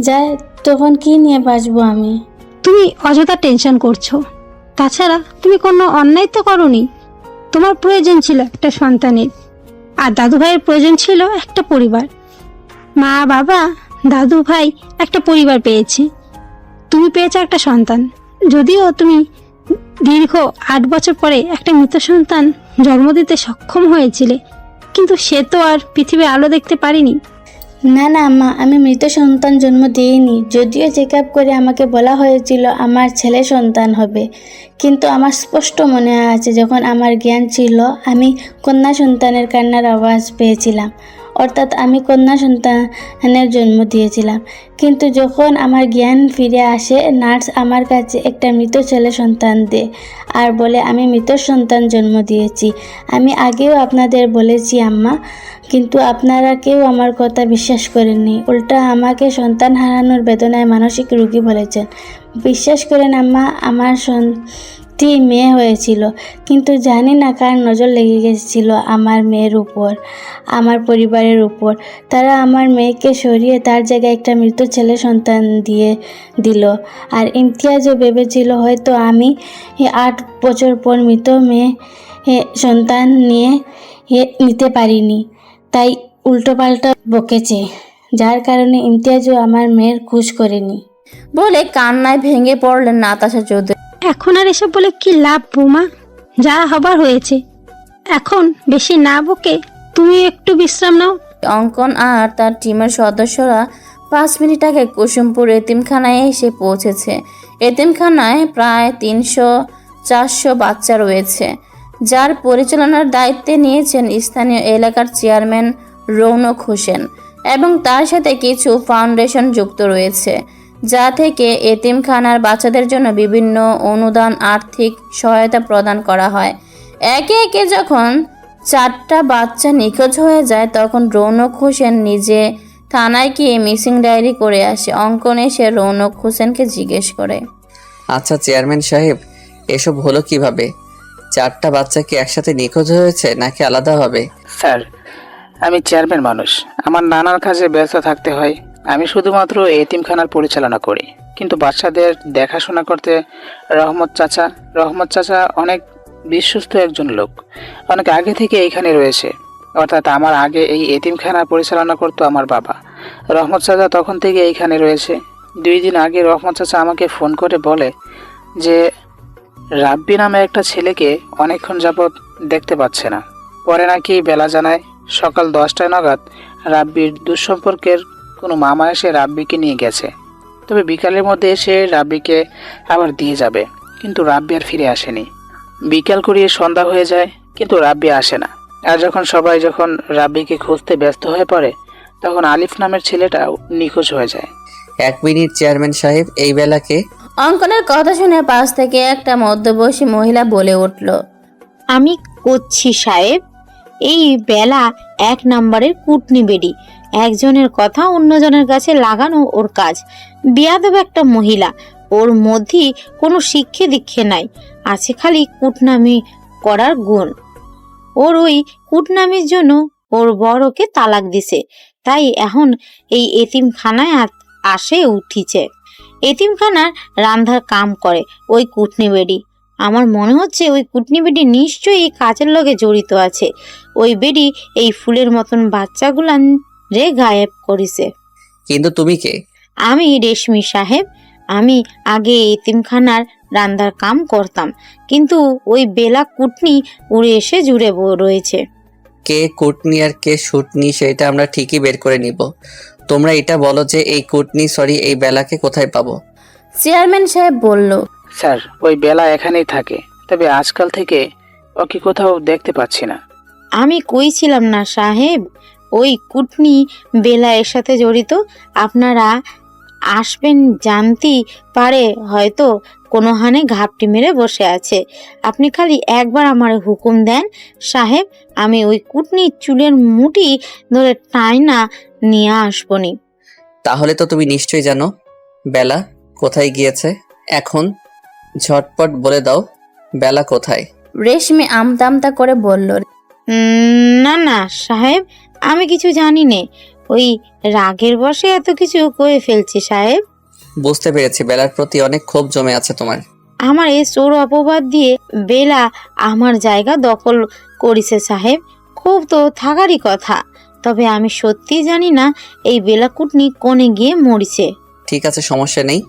যায়, তখন কি নিয়ে বাঁচবো আমি? তুমি অযথা টেনশন করছো। তাছাড়া তুমি কোনো অন্যায় তো করোনি। তোমার প্রয়োজন ছিল একটা সন্তানের, আর দাদু ভাইয়ের প্রয়োজন ছিল একটা পরিবার। মা বাবা দাদু ভাই একটা পরিবার পেয়েছে, তুমি পেয়েছো একটা সন্তান। যদিও তুমি দীর্ঘ 8 বছর পরে একটা মৃত সন্তান জন্ম দিতে সক্ষম হয়েছিলে, কিন্তু সে তো আর পৃথিবীর আলো দেখতে পারিনি। না না আম্মা, আমি মৃত সন্তান জন্ম দিইনি। যদিও চেক আপ করে আমাকে বলা হয়েছিল আমার ছেলে সন্তান হবে, কিন্তু আমার স্পষ্ট মনে আছে যখন আমার জ্ঞান ছিল আমি কন্যা সন্তানের কান্নার আওয়াজ পেয়েছিলাম, অর্থাৎ আমি কন্যা সন্তানের জন্ম দিয়েছিলাম। কিন্তু যখন আমার জ্ঞান ফিরে আসে, নার্স আমার কাছে একটা মৃত ছেলে সন্তান দেয় আর বলে আমি মৃত সন্তান জন্ম দিয়েছি। আমি আগেও আপনাদের বলেছি আম্মা, কিন্তু আপনারা কেউ আমার কথা বিশ্বাস করেননি। উল্টা আমাকে সন্তান হারানোর বেদনায় মানসিক রোগী বলেছেন। বিশ্বাস করেন আম্মা, আমার সত্যি মেয়ে হয়েছিল, কিন্তু জানি না কার নজর লেগে গেছিল আমার মেয়ের উপর, আমার পরিবারের উপর। তারা আমার মেয়েকে সরিয়ে তার জায়গায় একটা মৃত ছেলে সন্তান দিয়ে দিল। আর ইমতিয়াজও ভেবেছিল হয়তো আমি 8 বছর পর মৃত মেয়ে সন্তান নিতে পারিনি, তাই উল্টোপাল্টা বকেছে, যার কারণে ইমতিয়াজও আমার মেয়ের খোঁজ করেনি। বলে কান্নায় ভেঙে পড়লেন নাতাশা চৌধুরী। এখন আর এসব বলে কি লাভ বৌমা? যা হবার হয়েছে। এখন বেশি না বকে তুমি একটু বিশ্রাম নাও। অঙ্কন আর তার টিমের সদস্যরা 5 মিনিট আগে কুসুমপুর এতিমখানায় এসে পৌঁছেছে। এতিমখানায় প্রায় 300-400 বাচ্চা রয়েছে, যার পরিচালনার দায়িত্বে নিয়েছেন স্থানীয় এলাকার চেয়ারম্যান রৌনক হোসেন, এবং তার সাথে কিছু ফাউন্ডেশন যুক্ত রয়েছে, যা থেকে এতিমখানার বাচ্চাদের জন্য বিভিন্ন অনুদান আর্থিক সহায়তা প্রদান করা হয়। একে একে যখন 4টা বাচ্চা নিখোঁজ হয়ে যায়, তখন রৌনক হোসেন নিজে থানায় গিয়ে মিসিং ডায়েরি করে আসে। অঙ্কন এসে রৌনক হোসেনকে জিজ্ঞেস করে, আচ্ছা চেয়ারম্যান সাহেব, এসব হলো কিভাবে? 4টা বাচ্চা কি একসাথে নিখোঁজ হয়েছে নাকি আলাদাভাবে? স্যার, আমি চেয়ারম্যান মানুষ, আমার নানান কাজে ব্যস্ত থাকতে হয়। আমি শুধুমাত্র এতিমখানার পরিচালনা করি, কিন্তু বাচ্চাদের দেখাশোনা করতে রহমত চাচা অনেক বিশ্বস্ত একজন লোক, অনেক আগে থেকে এইখানে রয়েছে। অর্থাৎ আমার আগে এই এতিমখানা পরিচালনা করতো আমার বাবা। রহমত চাচা তখন থেকে এইখানে রয়েছে। 2 দিন আগে রহমত চাচা আমাকে ফোন করে বলে যে রাব্বি নামে একটা ছেলেকে অনেকক্ষণ যাবৎ দেখতে পাচ্ছে না। পরে নাকি বেলা জানায় সকাল 10টা নাগাদ রাব্বির দুঃসম্পর্কের কোনো মামা এসে রাব্বিকে নিয়ে গেছে। তবে বিকালের মধ্যে এসে রাব্বিকে আবার দিয়ে যাবে, কিন্তু রাব্বি আর ফিরে আসেনি। বিকাল করিয়ে সন্ধ্যা হয়ে যায়, কিন্তু রাব্বি আসে না। আর সবাই যখন রাব্বিকে খুঁজতে ব্যস্ত হয়ে পড়ে, তখন আলিফ নামের ছেলেটাও নিখোঁজ হয়ে যায়। 1 মিনিট চেয়ারম্যান সাহেব, এই বেলাকে? অঙ্কনের কথা শুনে পাশ থেকে একটা মধ্যবয়সী মহিলা বলে উঠল, আমি করছি সাহেব, এই বেলা 1 নম্বরের কুটনি বেডি। একজনের কথা অন্যজনের কাছে লাগানো ওর কাজ। বেয়াদব একটা মহিলা, ওর মধ্যে কোনো শিক্ষে দীক্ষে নাই, আছে খালি কুটনামি করার গুণ। ওর ওই কুটনামির জন্য ওর বড়কে তালাক দিছে, তাই এখন এই এতিমখানায় আসে উঠিছে। এতিমখানার রান্ধার কাম করে ওই কুটনি বেডি। আমার মনে হচ্ছে ওই কুটনি বেডি নিশ্চয়ই এই কাজের লগে জড়িত আছে। ওই বেডি এই ফুলের মতন বাচ্চাগুলান রে গায়েব করিছে। কিন্তু তুমি কে? আমি রেশমি সাহেব। আমি আগে এতিমখানার রান্দার কাম করতাম, কিন্তু ওই বেলা কুটনি উড়ে এসে জুড়ে রয়েছে। কে কুটনি আর কে শুটনি সেটা আমরা ঠিকই বের করে নিব। তোমরা এটা বলো যে এই বেলাকে কোথায় পাবো? চেয়ারম্যান সাহেব বলল, স্যার, ওই বেলা এখানেই থাকে, তবে আজকাল থেকে ওকে কোথাও দেখতে পাচ্ছি না। আমি কইছিলাম না সাহেব, ওই কুটনি বেলা এর সাথে জড়িত। আপনারা আসবেন জানতেই পারে হয়তো কোনো হানে ঘাপটি মেরে বসে আছে। আপনি খালি একবার আমার হুকুম দেন সাহেব, আমি ওই কুটনির চুলের মুঠি ধরে টাইনা নিয়ে আসবনি। তাহলে তো তুমি নিশ্চয়ই জানো বেলা কোথায় গিয়েছে। এখন ঝটপট বলে দাও বেলা কোথায়। রেশমি আমতামতা করে বলল, না না সাহেব, আমি কিছু জানি নে। ওই রাগের বশে এত কিছু করে ফেলছি সাহেব। বুঝতে পেরেছি, বেলার প্রতি অনেক ক্ষোভ জমে আছে তোমার। আমার এই চোর অপবাদ দিয়ে বেলা আমার জায়গা দখল করেছে সাহেব। খুব তো থাকারই কথা, তবে আমি সত্যি জানি না এই বেলা কুটনি কোণে গিয়ে মরিছে। ঠিক আছে, সমস্যা নেই,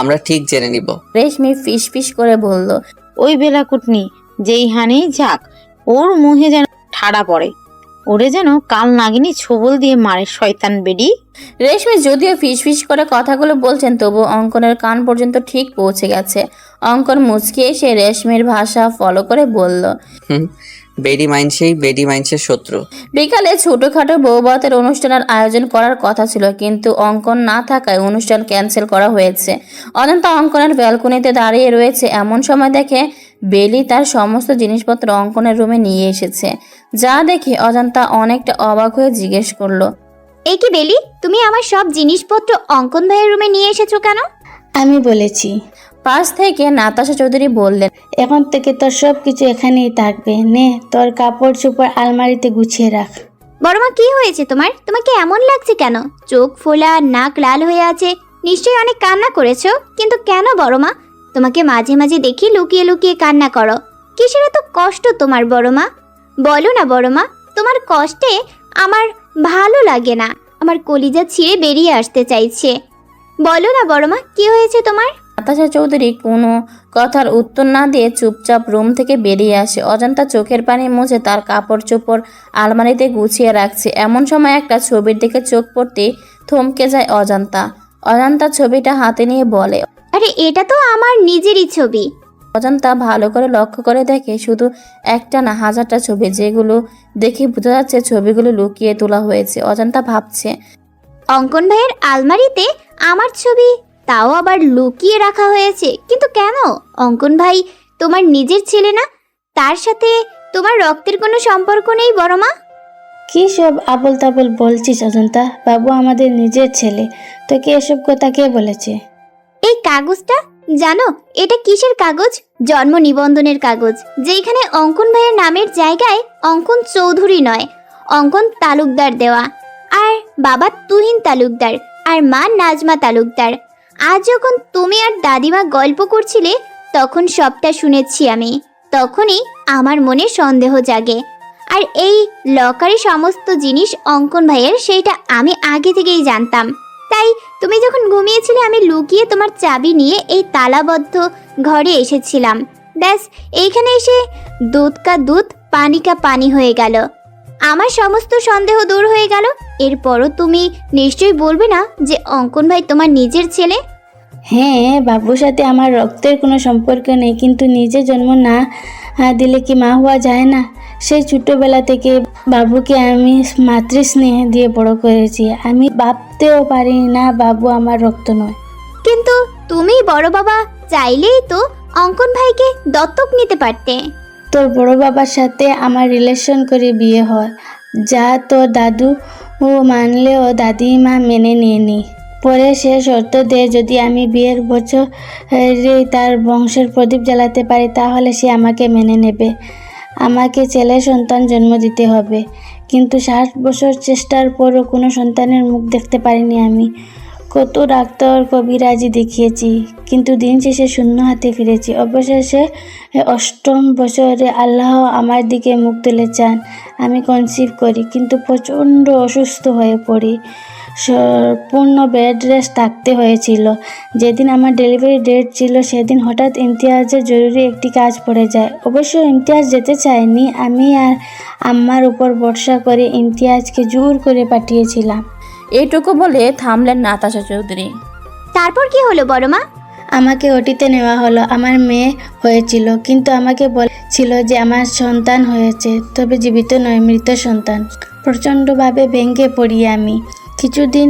আমরা ঠিক জেনে নিব। রেশমি ফিস ফিস করে বলল, ওই বেলা কুটনি যেই হানেই যাক, ওর মুখে যেন ঠাড়া পড়ে, ওরে যেন কাল নাগিনী ছোবল দিয়ে মারে শয়তান বেডি। রেশমি যদিও ফিস ফিস করে কথাগুলো বলছেন, তবু অঙ্কনের কান পর্যন্ত ঠিক পৌঁছে গেছে। অঙ্কন মুচকি এসে রেশমির ভাষা ফলো করে বলল, বেডি মাইন্সের শত্রু। বিকালে ছোটখাটো বৌভাতের অনুষ্ঠানের আয়োজন করার কথা ছিল, কিন্তু অঙ্কন না থাকায় অনুষ্ঠান ক্যান্সেল করা হয়েছে। অনন্ত অঙ্কনের ব্যালকনিতে দাঁড়িয়ে রয়েছে, এমন সময় দেখে বেলি তার সমস্ত জিনিসপত্র অঙ্কনের রুমে নিয়ে এসেছে। যা দেখে অজান্তা অনেকটা অবাক হয়ে জিজ্ঞেস করলো, এই কি বেলি, তুমি আমার সব জিনিসপত্র অঙ্কন ভাইয়ের রুমে নিয়ে এসেছো কেন? আমি বলেছি। পাশ থেকে নাতাশা চৌধুরী বললেন, এখন থেকে তোর সব কিছু এখানেই থাকবে। নে, তোর কাপড় চোপড় আলমারিতে গুছিয়ে রাখ। বড়মা, কি হয়েছে তোমার? তোমাকে এমন লাগছে কেন? চোখ ফোলা, নাক লাল হয়ে আছে, নিশ্চয়ই অনেক কান্না করেছো। কিন্তু কেন বড়মা? তোমাকে মাঝে মাঝে দেখি লুকিয়ে লুকিয়ে কান্না করো। কিসের এত কষ্ট তোমার বড়মা? বলো না বড়মা, তোমার কষ্টে আমার ভালো লাগে না, আমার কলিজা ছিঁড়ে বেরিয়ে আসতে চাইছে। বলো না বড়মা, কি হয়েছে তোমার? নাতাশা চৌধুরী কোনো কথার উত্তর না দিয়ে চুপচাপ রুম থেকে বেরিয়ে আসে। অজান্তা চোখের পানি মুছে তার কাপড় চোপড় আলমারিতে গুছিয়ে রাখছে। এমন সময় একটা ছবির দিকে চোখ পড়তে থমকে যায় অজান্তা। অজান্তা ছবিটা হাতে নিয়ে বলে, আরে এটা তো আমার নিজেরই ছবি। অজান্তা ভালো করে লক্ষ্য করে দেখে শুধু একটা না হাজারটা ছবি, যেগুলো দেখে বোঝা যাচ্ছে ছবিগুলো লুকিয়ে তোলা হয়েছে। অজান্তা ভাবছে, অঙ্কন ভাইয়ের আলমারিতে আমার ছবি, তাও আবার লুকিয়ে রাখা হয়েছে। কিন্তু কেন? অঙ্কন ভাই তোমার নিজের ছেলে না? তার সাথে তোমার রক্তের কোনো সম্পর্ক নেই বড় মা? কি সব আবল তাবল বলছিস অজন্তা? বাবু আমাদের নিজের ছেলে, তোকে এসব কথা কে বলেছে? এই কাগজটা জানো এটা কিসের কাগজ? জন্ম নিবন্ধনের কাগজ, যেখানে অঙ্কন ভাইয়ের নামের জায়গায় অঙ্কন চৌধুরী নয়, অঙ্কন তালুকদার দেওয়া। আর বাবা তুহিন তালুকদার আর মা নাজমা তালুকদার। আজ যখন তুমি আর দাদিমা গল্প করছিলে তখন সবটা শুনেছি আমি। তখনই আমার মনে সন্দেহ জাগে। আর এই লকারে সমস্ত জিনিস অঙ্কন ভাইয়ের, সেইটা আমি আগে থেকেই জানতাম। তাই তুমি যখন ঘুমিয়েছিলে আমি লুকিয়ে তোমার চাবি নিয়ে এই তালাবদ্ধ ঘরে এসেছিলাম। ব্যাস, এইখানে এসে দুধ কা দুধ পানি কা পানি হয়ে গেল। আমার সমস্ত সন্দেহ দূর হয়ে গেল। এরপরও তুমি নিশ্চয়ই বলবে না যে অঙ্কন ভাই তোমার নিজের ছেলে? হ্যাঁ, বাবুর সাথে আমার রক্তের কোনো সম্পর্ক নেই, কিন্তু নিজে জন্ম না দিলে কি মা হওয়া যায় না? সেই ছোটোবেলা থেকে বাবুকে আমি মাতৃস্নেহ দিয়ে বড় করেছি। আমি ভাবতেও পারি না বাবু আমার রক্ত নয়। কিন্তু তুমি বড় বাবা চাইলেই তো অঙ্কন ভাইকে দত্তক নিতে পারতে। তোর বড় বাবার সাথে আমার রিলেশন করে বিয়ে হয়, যা তোর দাদু মানলেও দাদিমা মেনে নিয়নি। পরে সে শর্ত দেয় যদি আমি বিয়ের বছর তার বংশের প্রদীপ জ্বালাতে পারি তাহলে সে আমাকে মেনে নেবে। আমাকে ছেলে সন্তান জন্ম দিতে হবে। কিন্তু 60 বছর চেষ্টার পরও কোনো সন্তানের মুখ দেখতে পারিনি আমি। কত ডাক্তার কবিরাজি দেখিয়েছি, কিন্তু দিন শেষে শূন্য হাতে ফিরেছি। অবশেষে 8ম বছরে আল্লাহ আমার দিকে মুখ তুলে চান। আমি কনসিভ করি, কিন্তু প্রচণ্ড অসুস্থ হয়ে পড়ি। সম্পূর্ণ বেড রেস্ট থাকতে হয়েছিল। যেদিন আমার ডেলিভারি ডেট ছিল সেদিন হঠাৎ ইমতিয়াজের জরুরি একটি কাজ পড়ে যায়। অবশ্য ইমতিয়াজ যেতে চায়নি, আমি আর আম্মার উপর ভরসা করে ইমতিয়াজকে জোর করে পাঠিয়েছিলাম। এইটুকু বলে থামলেন নাতাশা চৌধুরী। তারপর কি হলো বড় মা? আমাকে ওটিতে নেওয়া হলো। আমার মেয়ে হয়েছিল, কিন্তু আমাকে বলেছিল যে আমার সন্তান হয়েছে, তবে জীবিত নয়, মৃত সন্তান। প্রচণ্ডভাবে ভেঙে পড়ি আমি। কিছুদিন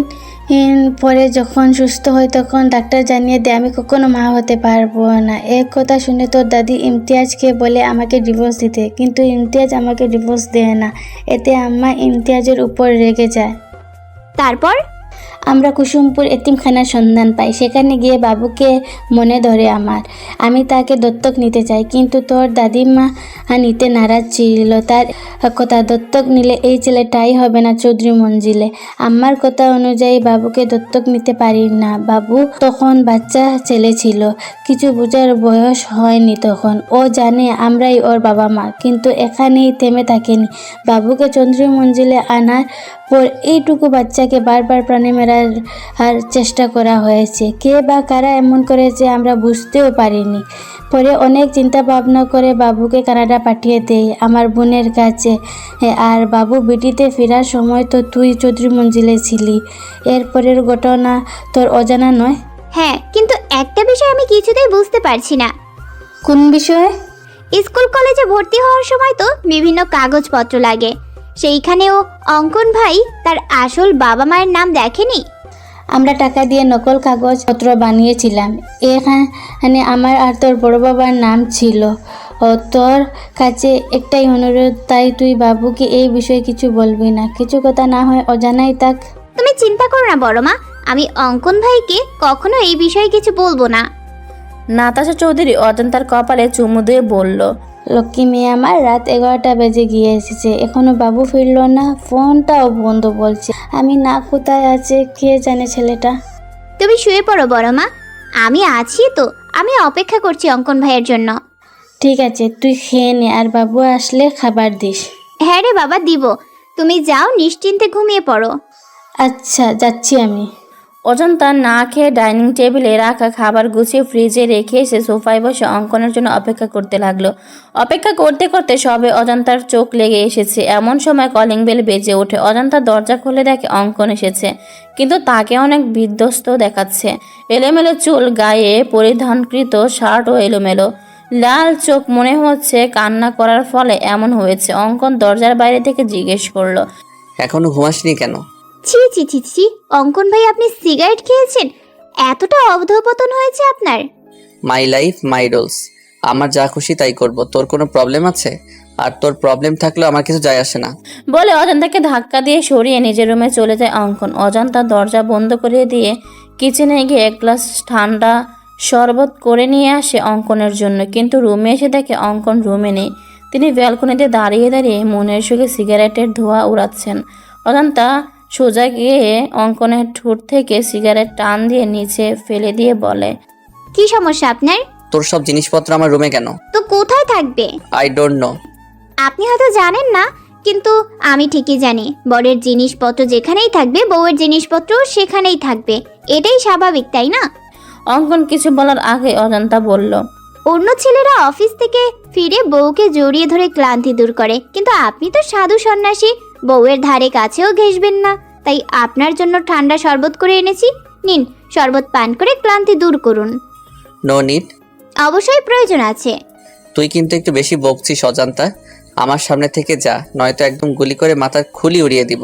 পরে যখন সুস্থ হই তখন ডাক্তার জানিয়ে দেয় আমি কখনো মা হতে পারবো না। এক কথা শুনে তোর দাদি ইমতিয়াজকে বলে আমাকে ডিভোর্স দিতে, কিন্তু ইমতিয়াজ আমাকে ডিভোর্স দেয় না। এতে আম্মা ইমতিয়াজের উপর রেগে যায়। তারপর আমরা কুসুমপুর এতিমখানার সন্ধান পাই। সেখানে গিয়ে বাবুকে মনে ধরে আমার। আমি তাকে দত্তক নিতে চাই, কিন্তু তোর দাদিমা নিতে নারাজ ছিল। তার কথা, দত্তক নিলে এই ছেলেটাই হবে না চৌধুরী মঞ্জিলে। আমার কথা অনুযায়ী বাবুকে দত্তক নিতে পারি না। বাবু তখন বাচ্চা ছেলে ছিল, কিছু বোঝার বয়স হয়নি তখন। ও জানে আমরাই ওর বাবা মা, কিন্তু এখানেই থেমে থাকেনি। বাবুকে চৌধুরী মঞ্জিলে আনার পর এইটুকু বাচ্চাকে বারবার প্রাণে মেরার চেষ্টা করা হয়েছে। কে বা কারা এমন করেছে আমরা বুঝতেও পারিনি। পরে অনেক চিন্তা ভাবনা করে বাবুকে কানাডা পাঠিয়ে দেয় আমার বোনের কাছে। আর বাবু বিটিতে ফেরার সময় তো তুই চৌধুরী মঞ্জিলে ছিলি। এরপরের ঘটনা তোর অজানা নয়? হ্যাঁ, কিন্তু একটা বিষয় আমি কিছুতেই বুঝতে পারছি না। কোন বিষয়ে? স্কুল কলেজে ভর্তি হওয়ার সময় তো বিভিন্ন কাগজপত্র লাগে, সেইখানেও অঙ্কন ভাই তার আসল বাবা মায়ের নাম দেখেনি? আমরা টাকা দিয়ে নকল কাগজপত্র বানিয়েছিলাম। এখানে আমার আর তোর বড় বাবার নাম ছিল। ও তোর কাছে একটাই অনুরোধ, তাই তুই বাবুকে এই বিষয়ে কিছু বলবি না। কিছু কথা না হয় অজানাই থাক। তুমি চিন্তা করো না বড় মা, আমি অঙ্কন ভাইকে কখনো এই বিষয়ে কিছু বলবো না। নাতাশা চৌধুরী অজন্তার কপালে চুমু দিয়ে বলল, লক্ষ্মী মেয়ে আমার, রাত 11টা বেজে গিয়ে এসেছে, এখনো বাবু ফিরল না। ফোনটাও বন্ধ বলছে। আমি না কোথায় আছে কে জানে ছেলেটা। তুমি শুয়ে পড়ো বড় মা, আমি আছি তো। আমি অপেক্ষা করছি অঙ্কন ভাইয়ের জন্য। ঠিক আছে, তুই খেয়ে নে, আর বাবু আসলে খাবার দিস। হ্যাঁ রে বাবা, দিব। তুমি যাও, নিশ্চিন্তে ঘুমিয়ে পড়ো। আচ্ছা, যাচ্ছি আমি। অজন্তা না খেয়ে ডাইনিং টেবিলে রাখা খাবার গুছিয়ে ফ্রিজে রেখে এসে সোফায় বসে অঙ্কনের জন্য অপেক্ষা করতে লাগলো। অপেক্ষা করতে করতে সবে অজন্তার চোখ লেগে এসেছে। এমন সময় কলিং বেল বেজে ওঠে। অজন্তা দরজা খুলে দেখে অঙ্কন এসেছে, কিন্তু তাকে অনেক বিধ্বস্ত দেখাচ্ছে। এলোমেলো চুল, গায়ে পরিধানকৃত শার্টও এলোমেলো, লাল চোখ, মনে হচ্ছে কান্না করার ফলে এমন হয়েছে। অঙ্কন দরজার বাইরে থেকে জিজ্ঞেস করলো, এখনো ঘুমাসনি কেন? ছি ছি ছি ছি, অঙ্কন ভাই আপনি সিগারেট খেয়েছেন? এতটা অধঃপতন হয়েছে আপনার? মাই লাইফ মাই রুলস, আমার যা খুশি তাই করব। তোর কোনো প্রবলেম আছে? আর তোর প্রবলেম থাকলেও আমার কিছু যায় আসে না। বলে অজন্তাকে ধাক্কা দিয়ে সরিয়ে নিজের রুমে চলে যায় অঙ্কন। অজন্তা দরজা বন্ধ করে দিয়ে কিচেনে গিয়ে এক গ্লাস ঠান্ডা শরবত করে নিয়ে আসে অঙ্কনের জন্য, কিন্তু রুমে এসে দেখে অঙ্কন রুমে নেই। তিনি ব্যালকনিতে দাঁড়িয়ে দাঁড়িয়ে মনের সুখে সিগারেটের ধোঁয়া উড়াচ্ছেন। অজন্তা সোজা গিয়ে অঙ্কনের ঠোঁট থেকে সিগারেট টান দিয়ে নিচে ফেলে দিয়ে বলে, কি সমস্যা আপনার? তোর সব জিনিসপত্র আমার রুমে কেন? তো কোথায় থাকবে? I don't know. আপনি হয়তো জানেন না, কিন্তু আমি ঠিকই জানি। বরের জিনিসপত্র যেখানেই থাকবে, বউয়ের জিনিসপত্র সেখানেই থাকবে। এটাই স্বাভাবিক, তাই না? অঙ্কন কিছু বলার আগে অজন্তা বলল, অন্য ছেলেরা অফিস থেকে ফিরে বউকে জড়িয়ে ধরে ক্লান্তি দূর করে, কিন্তু আপনি তো সাধু সন্ন্যাসী, বউয়ের ধারে কাছেও ঘেঁষবেন না। তাই আপনার জন্য ঠান্ডা শরবত করে এনেছি, নিন, শরবত পান করে ক্লান্তি দূর করুন। No need. অবশ্যই প্রয়োজন আছে। তুই কিন্তু একটু বেশি বকছিস অজান্তা। আমার সামনে থেকে যা, নয়তো একদম গুলি করে মাথার খুলি উড়িয়ে দিব।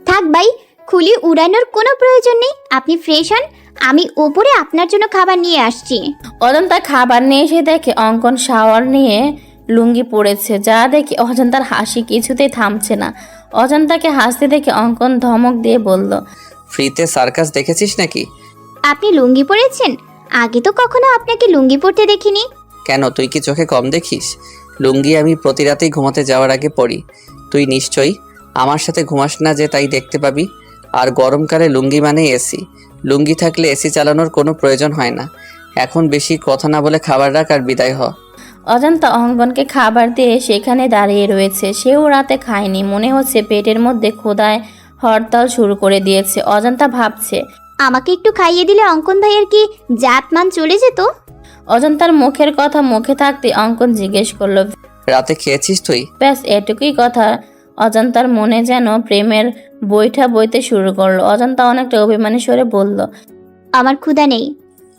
থাক ভাই, খুলি উড়ানোর কোনো প্রয়োজন নেই। আপনি ফ্রেশ হন, আমি ওপরে আপনার জন্য খাবার নিয়ে আসছি। অজন্তা খাবার নিয়ে এসে দেখে অঙ্কন শাওয়ার নিয়ে লুঙ্গি পড়েছে, যা দেখে অজন্তার হাসি কিছুতেই থামছে না। অজন্তাকে হাসতে দেখে অঙ্কন ধমক দিয়ে বলল, ফ্রিতে সার্কাস দেখেছিস নাকি? আপনি লুঙ্গি পরেছেন? আগে তো কখনো আপনাকে লুঙ্গি পরতে দেখিনি। কেন, তুই কি চোখে কম দেখিস? লুঙ্গি আমি প্রতি রাতেই ঘুমাতে যাওয়ার আগে পরি। তুই নিশ্চয়ই আমার সাথে ঘুমাস না যে, তাই দেখতে পাবি। আর গরমকালে লুঙ্গি মানে এসি। লুঙ্গি থাকলে এসি চালানোর কোনো প্রয়োজন হয় না। এখন বেশি কথা না বলে খাবার রাখ আর বিদায় হ। অজন্তা অঙ্কনকে খাবার দিয়ে সেখানে দাঁড়িয়ে রয়েছে। সেও রাতে খায়নি, মনে হচ্ছে পেটের মধ্যে ক্ষুধায় হরতাল শুরু করে দিয়েছে। অজন্তা ভাবছে, আমাকে একটু খাইয়ে দিলে অঙ্কন ভাইয়ের কি জাতমান চলে যেত? অজন্তার মুখের কথা মুখে থাকতে অঙ্কন জিজ্ঞেস করলো, রাতে খেয়েছিস তুই? ব্যাস এটুকুই কথা। অজন্তার মনে যেন প্রেমের বইটা বইতে শুরু করলো। অজন্তা অনেকটা অভিমানী স্বরে বলল, আমার ক্ষুধা নেই।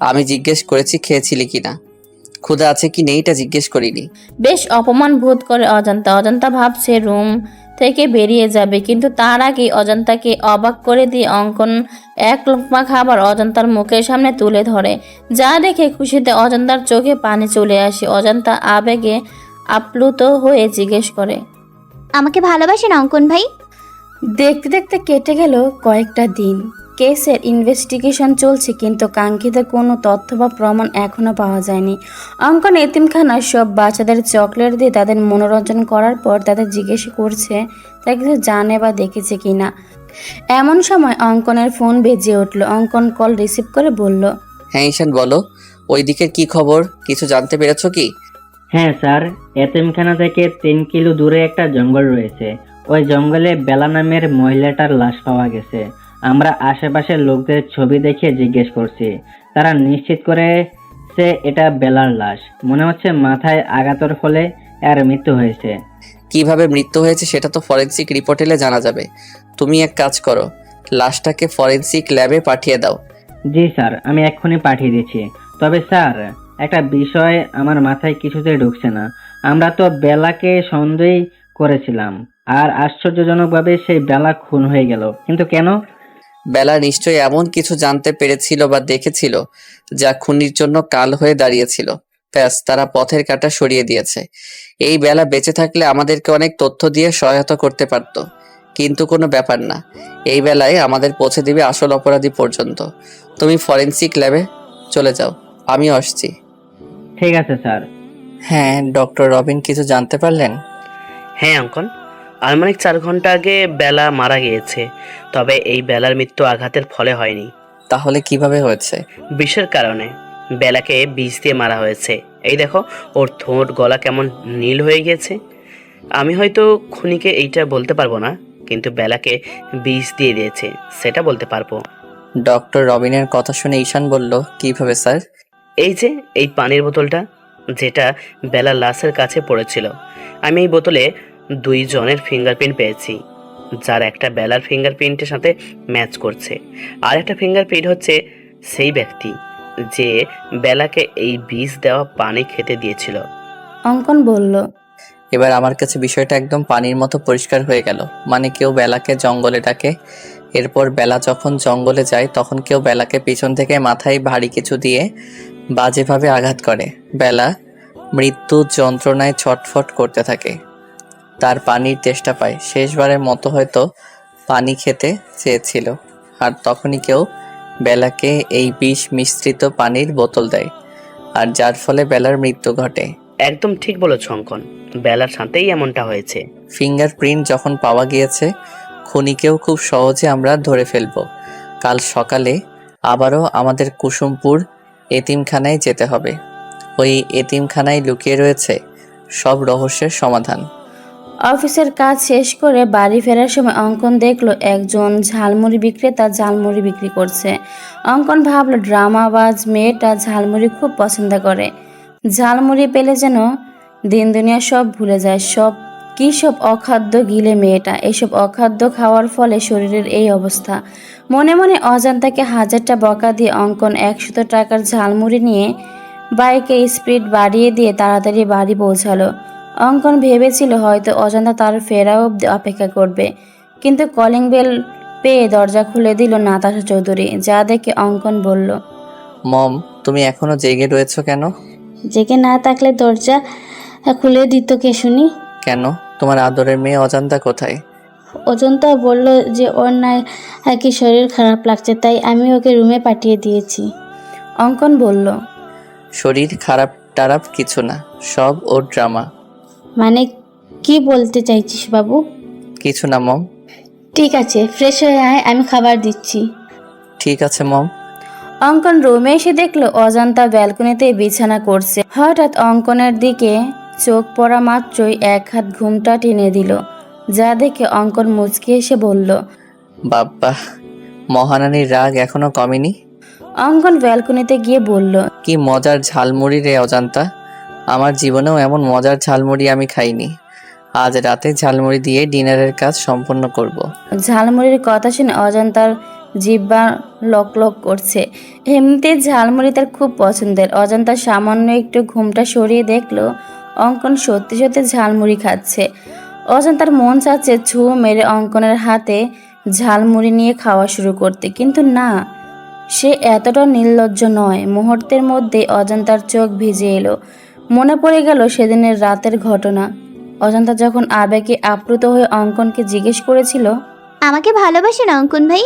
আমি জিজ্ঞেস করেছি খেয়েছিলি কিনা, ক্ষুধা আছে কি নেই এটা জিজ্ঞেস করিনি। বেশ অপমান বোধ করে অজন্তা। অজন্তা ভাবছে রুম থেকে বেরিয়ে যাবে, কিন্তু তার আগে অজন্তাকে অবাক করে দিয়ে অঙ্কন এক লোকমা খাবার অজন্তার মুখের সামনে তুলে ধরে, যা দেখে খুশিতে অজন্তার চোখে পানি চলে আসে। অজন্তা আবেগে আপ্লুত হয়ে জিজ্ঞেস করে, আমাকে ভালোবাসেন অঙ্কন ভাই? দেখতে দেখতে কেটে গেল কয়েকটা দিন। কেসের ইনভেস্টিগেশন চলছে, কিন্তু কাঙ্ক্ষিত কোনো তথ্য বা প্রমাণ এখনো পাওয়া যায়নি। অঙ্কন এতিমখানার সব বাচ্চাদের চকলেট দিয়ে তাদের মনোরঞ্জন করার পর তাদের জিজ্ঞেস করছে তারা কিছু জানে বা দেখেছে কিনা। এমন সময় অঙ্কনের ফোন বেজে উঠল। অঙ্কন কল রিসিভ করে বলল, হ্যাঁ ঈশান বলো, ওই দিকের কি খবর? কিছু জানতে পেরেছো কি? হ্যাঁ স্যার, এতিমখানা থেকে 3 কিলো দূরে একটা জঙ্গল রয়েছে। ওই জঙ্গলে বেলা নামের মহিলাটার লাশ পাওয়া গেছে। আমরা আশেপাশের লোকদের ছবি দেখে জিজ্ঞেস করছি, তারা নিশ্চিত করেছে এটা বেলার লাশ। মনে হচ্ছে মাথায় আঘাতের ফলে এর মৃত্যু হয়েছে। কিভাবে মৃত্যু হয়েছে সেটা তো ফরেনসিক রিপোর্ট এলে জানা যাবে। তুমি এক কাজ করো, লাশটাকে ফরেনসিক ল্যাবে পাঠিয়ে দাও। জি স্যার, আমি এক্ষুনি পাঠিয়ে দিচ্ছি। তবে স্যার, একটা বিষয় আমার মাথায় কিছুতেই ঢুকছে না। আমরা তো বেলাকে সন্দেহ করেছিলাম, আর আশ্চর্যজনকভাবে সেই বেলা খুন হয়ে গেল, কিন্তু কেন? বেলা নিশ্চয়ই এমন কিছু জানতে পেরেছিল বা দেখেছিল যা খুনির জন্য কাল হয়ে দাঁড়িয়েছিল। ব্যাস, তারা পথের কাঁটা সরিয়ে দিয়েছে। এই বেলা বেঁচে থাকলে আমাদেরকে অনেক তথ্য দিয়ে সহায়তা করতে পারত, কিন্তু কোনো ব্যাপার না। এই বেলায় আমাদের পৌঁছে দিবে আসল অপরাধী পর্যন্ত। তুমি ফরেনসিক ল্যাবে চলে যাও, আমিও আসছি। ঠিক আছে স্যার। হ্যাঁ, ডক্টর রবিন কিছু জানতে পারলেন? হ্যাঁ অঙ্কন, আনুমানিক 4 ঘন্টা আগে বেলা মারা গিয়েছে। তবে এই বেলার মৃত্যু আঘাতের ফলে হয়নি। তাহলে কিভাবে হয়েছে? বিষের কারণে। বেলাকে বিষ দিয়ে মারা হয়েছে। এই দেখো, ওর ঠোঁট গলা কেমন নীল হয়ে গেছে। আমি হয়তো খুনিকে এইটা বলতে পারবো না, কিন্তু বেলাকে বিষ দিয়ে দিয়েছে সেটা বলতে পারবো। ডক্টর রবিনের কথা শুনে ঈশান বলল, কিভাবে স্যার? এই যে এই পানির বোতলটা, যেটা বেলা লাশের কাছে পড়েছিল, আমি এই বোতলে 2 জনের ফিঙ্গারপ্রিন্ট পেয়েছি, যার একটা বেলার ফিঙ্গারপ্রিন্টের সাথে ম্যাচ করছে, আর একটা ফিঙ্গারপ্রিন্ট হচ্ছে সেই ব্যক্তি যে বেলাকে এই বিষ দেওয়া পানি খেতে দিয়েছিল। অঙ্কন বলল, এবার আমার কাছে বিষয়টা একদম পানির মতো পরিষ্কার হয়ে গেল। মানে কেউ বেলাকে জঙ্গলে ডাকে, এরপর বেলা যখন জঙ্গলে যায় তখন কেউ বেলাকে পিছন থেকে মাথায় ভারী কিছু দিয়ে বাজেভাবে আঘাত করে। বেলা মৃত্যু যন্ত্রণায় ছটফট করতে থাকে, তার পানির তেষ্টা পায়, শেষবারের মতো হয়তো পানি খেতে চেয়েছিল, আর তখনই কেউ বেলাকে এই বিষ মিশ্রিত পানির বোতল দেয়, আর যার ফলে বেলার মৃত্যু ঘটে। একদম ঠিক বলেছ অঙ্কন, বেলার সাথেই এমনটা হয়েছে। ফিঙ্গারপ্রিন্ট যখন পাওয়া গিয়েছে, খুনিকেও খুব সহজে আমরা ধরে ফেলব। কাল সকালে আবারও আমাদের কুসুমপুর এতিমখানায় যেতে হবে। ওই এতিমখানায় লুকিয়ে রয়েছে সব রহস্যের সমাধান। অফিসের কাজ শেষ করে বাড়ি ফেরার সময় অঙ্কন দেখলো একজন ঝালমুড়ি বিক্রেতা ঝালমুড়ি বিক্রি করছে। অঙ্কন ভাবলো ড্রামাবাজ মেয়েটা ঝালমুড়ি খুব পছন্দ করে, ঝালমুড়ি পেলে যেন দিন দুনিয়া সব ভুলে যায়। সব অখাদ্য গিলে মেয়েটা, এসব অখাদ্য খাওয়ার ফলে শরীরের এই অবস্থা। মনে মনে অজান্তাকে 1000টা বকা দিয়ে অঙ্কন 100 টাকার ঝালমুড়ি নিয়ে বাইকে স্পিড বাড়িয়ে দিয়ে তাড়াতাড়ি বাড়ি পৌঁছালো। অঙ্কন ভেবেছিল হয়তো অজান্তা তার ফেরা অবধি অপেক্ষা করবে, কিন্তু কলিং বেল পেয়ে দরজা খুলে দিল নাতাশা চৌধুরী। যা দেখে অঙ্কন বলল, মম, তুমি এখনো জেগে রয়েছো কেন? জেগে না থাকলে দরজা খুলে দিত কে শুনি? কেন, তোমার আদরের মেয়ে অজান্তা কোথায়? অজন্তা বলল যে ওর নাকি শরীর খারাপ লাগছে, তাই আমি ওকে রুমে পাঠিয়ে দিয়েছি। অঙ্কন বলল, শরীর খারাপ টারাপ কিছু না, সব ওর ড্রামা। মানে কি বলতে চাইছিস বাবু? কিছু না মম। ঠিক আছে, ফ্রেশ হয়ে আয়, আমি খাবার দিচ্ছি। ঠিক আছে মম। অঙ্কন রুমে এসে দেখলো অজান্তা ব্যালকনিতে বিছানা করছে। হঠাৎ অঙ্কনের দিকে চোখ পড়া মাত্রই এক হাত ঘুমটা টেনে দিল, যা দেখে অঙ্কন মুচকি এসে বলল, বাব্বা, মহারানীর রাগ এখনো কমেনি? অঙ্কন ব্যালকনিতে গিয়ে বলল, কি মজার ঝালমুড়ি রে অজান্তা, আমার জীবনেও এমন মজার ঝালমুড়ি আমি খাইনি। আজ রাতে ঝালমুড়ি দিয়ে ডিনারের কাজ সম্পন্ন করব। ঝালমুড়ির কথা শুনে অজান্তার জিহ্বা লক লক করছে। এমনিতে ঝালমুড়ি তার খুব পছন্দের। অজান্তা সামান্য একটু ঘুমটা সরিয়ে দেখলো অঙ্কন সত্যি সত্যি ঝালমুড়ি খাচ্ছে। অজান্তার মন চাচ্ছে ছু মেরে অঙ্কনের হাতে ঝালমুড়ি নিয়ে খাওয়া শুরু করতে, কিন্তু না, সে এতটা নির্লজ্জ নয়। মুহূর্তের মধ্যে অজান্তার চোখ ভিজে এলো। মনে পড়ে গেল সেদিনের রাতের ঘটনা। অজান্তা যখন আবেগে আপ্লুত হয়ে অঙ্কনকে জিজ্ঞেস করেছিল, আমাকে ভালোবাসেন অঙ্কন ভাই?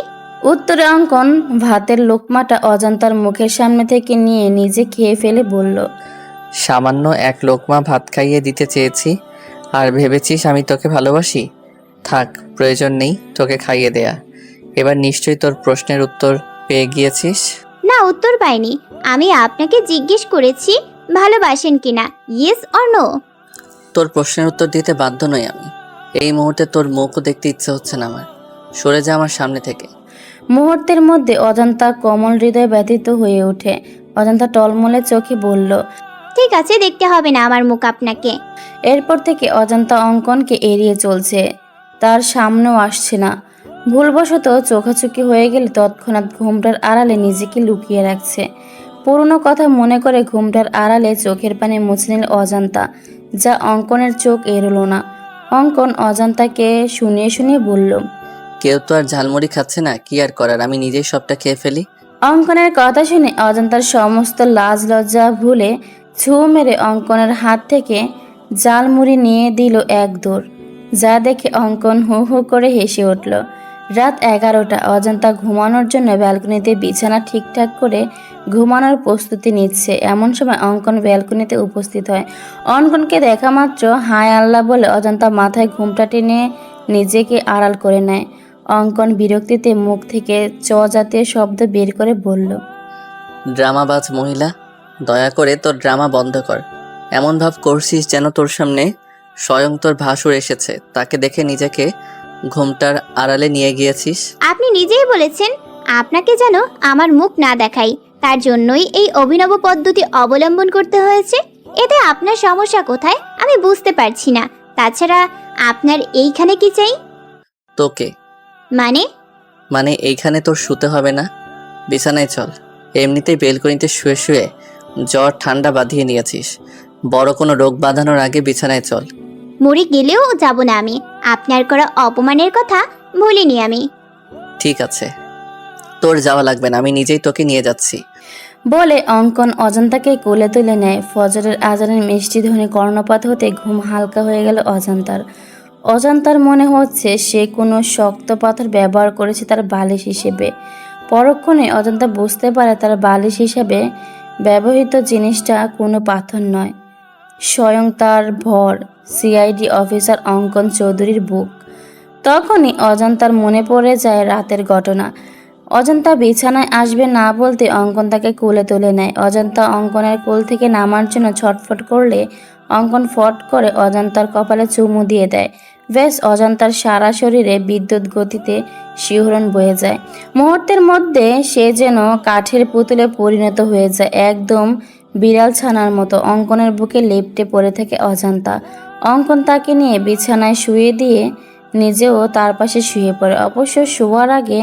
উত্তরে অঙ্কন ভাতের লোকমাটা অজান্তার মুখের সামনে থেকে নিয়ে নিজে খেয়ে ফেলে বলল, সামান্য এক লোকমা ভাত খাইয়ে দিতে চেয়েছি, আর ভেবেছিস আমি তোকে ভালোবাসি? থাক, প্রয়োজন নেই তোকে খাইয়ে দেয়া। এবার নিশ্চয়ই তোর প্রশ্নের উত্তর পেয়ে গিয়েছিস। না, উত্তর পাইনি। আমি আপনাকে জিজ্ঞেস করেছি ভালোবাসেন কিনা, ইয়েস অর নো। তোর প্রশ্নের উত্তর দিতে বাধ্য নই আমি। এই মুহূর্তে তোর মুখও দেখতে ইচ্ছে হচ্ছে না আমার। সরে যা আমার সামনে থেকে। মুহূর্তের মধ্যে অজান্তা কোমল হৃদয় ব্যথিত হয়ে ওঠে। অজান্তা টলমলে চোখে বলল, ঠিক আছে, দেখতে হবে না আমার মুখ আপনাকে। এরপর থেকে অজান্তা অঙ্কনকে এড়িয়ে চলছে, তার সামনেও আসছে না। ভুলবশত চোখাচোখি হয়ে গেলে তৎক্ষণাৎ ঘুমটার আড়ালে নিজেকে লুকিয়ে রাখছে। পুরনো কথা মনে করে ঘুমটার আড়ালে চোখের পানি মুছে নিল অজান্তা, যা অঙ্কনের চোখ এড়োলো না। অঙ্কন অজান্তাকে শুনিয়ে শুনিয়ে বলল, কেউ তো আর ঝালমুড়ি খাচ্ছে না, কি আর করার, আমি নিজেই সবটা খেয়ে ফেলি। অঙ্কনের কথা শুনে অজান্তার সমস্ত লাজ লজ্জা ভুলে ছু মেরে অঙ্কনের হাত থেকে জালমুড়ি নিয়ে দিল এক দৌড়, যা দেখে অঙ্কন হু হু করে হেসে উঠল। রাত 11টা। অজান্তা ঘুমানোর জন্য ব্যালকনিতে বিছানা ঠিকঠাক করে ঘুমানোর প্রস্তুতি নিচ্ছে। এমন সময় অঙ্কন ব্যালকনিতে উপস্থিত হয়। অঙ্কনকে দেখা মাত্র হায় আল্লাহ বলে অজান্তা মাথায় ঘুমটা টেনে নিজেকে আড়াল করে নেয়। অঙ্কন বিরক্তিতে মুখ থেকে চ জাতীয় শব্দ বের করে বলল, ড্রামাবাজ মহিলা, দয়া করে তোর ড্রামা বন্ধ কর। এমন ভাব করছিস যেন তোর সামনে স্বয়ং তোর ভাসুর এসেছে, তাকে দেখে নিজেকে ঘুমটার আড়ালে নিয়ে গিয়েছিস। আপনি নিজেই বলেছেন আপনাকে যেন আমার মুখ না দেখাই, তার জন্যই এই অভিনব পদ্ধতি অবলম্বন করতে হয়েছে। এতে আপনার সমস্যা কোথায় আমি বুঝতে পারছি না। তাছাড়া আপনার এইখানে কি চাই? তোকে। মানে? মানে এইখানে তোর শুতে হবে না, বিছানায় চল। এমনিতেই বেলকনিতে শুয়ে শুয়ে জ্বর ঠান্ডা বাঁধিয়ে নিয়েছিস, বড় কোনো রোগ বাঁধানোর আগে বিছানায় চল। মরে গেলেও যাব না আমি, আপনার করা অপমানের কথা ভুলিনি আমি। ঠিক আছে, তোর যাওয়া লাগবে না, আমি নিজেই তোকে নিয়ে যাচ্ছি। বলে অঙ্কন অজন্তাকে কোলে তুলে নেয়। ফজরের আজানের মিষ্টি ধ্বনি কর্ণপাত হতে ঘুম হালকা হয়ে গেল অজন্তার। অজন্তার মনে হচ্ছে সে কোনো শক্ত পাথর ব্যবহার করেছে তার বালিশ হিসেবে। পরক্ষণে অজন্তা বুঝতে পারে তার বালিশ হিসেবে ব্যবহৃত জিনিসটা কোনো পাথর নয়, স্বয়ং তার ভর সিআইডি অফিসার অঙ্কন চৌধুরীর বুক। তখনই অজন্তার মনে পড়ে যায় রাতের ঘটনা। অজন্তা বিছানায় আসবে না বলতে অঙ্কন তাকে কোলে তুলে নেয়। অজন্তা অঙ্কনের কোল থেকে নামার জন্য ছটফট করলে অঙ্কন ফট করে অজন্তার কপালে চুমু দিয়ে দেয়। বেশ, অজন্তার সারা শরীরে বিদ্যুৎ গতিতে শিহরণ বয়ে যায়। মুহূর্তের মধ্যে সে যেন কাঠের পুতুলে পরিণত হয়ে যায়, একদম বিড়াল ছানার মতো। অঙ্কনের বুকে লেপ্টে পড়ে থাকে অজন্তা। অঙ্কন তাকে নিয়ে বিছানায় শুয়ে দিয়ে নিজেও তার পাশে শুয়ে পড়ে। অবশ্য শোয়ার আগে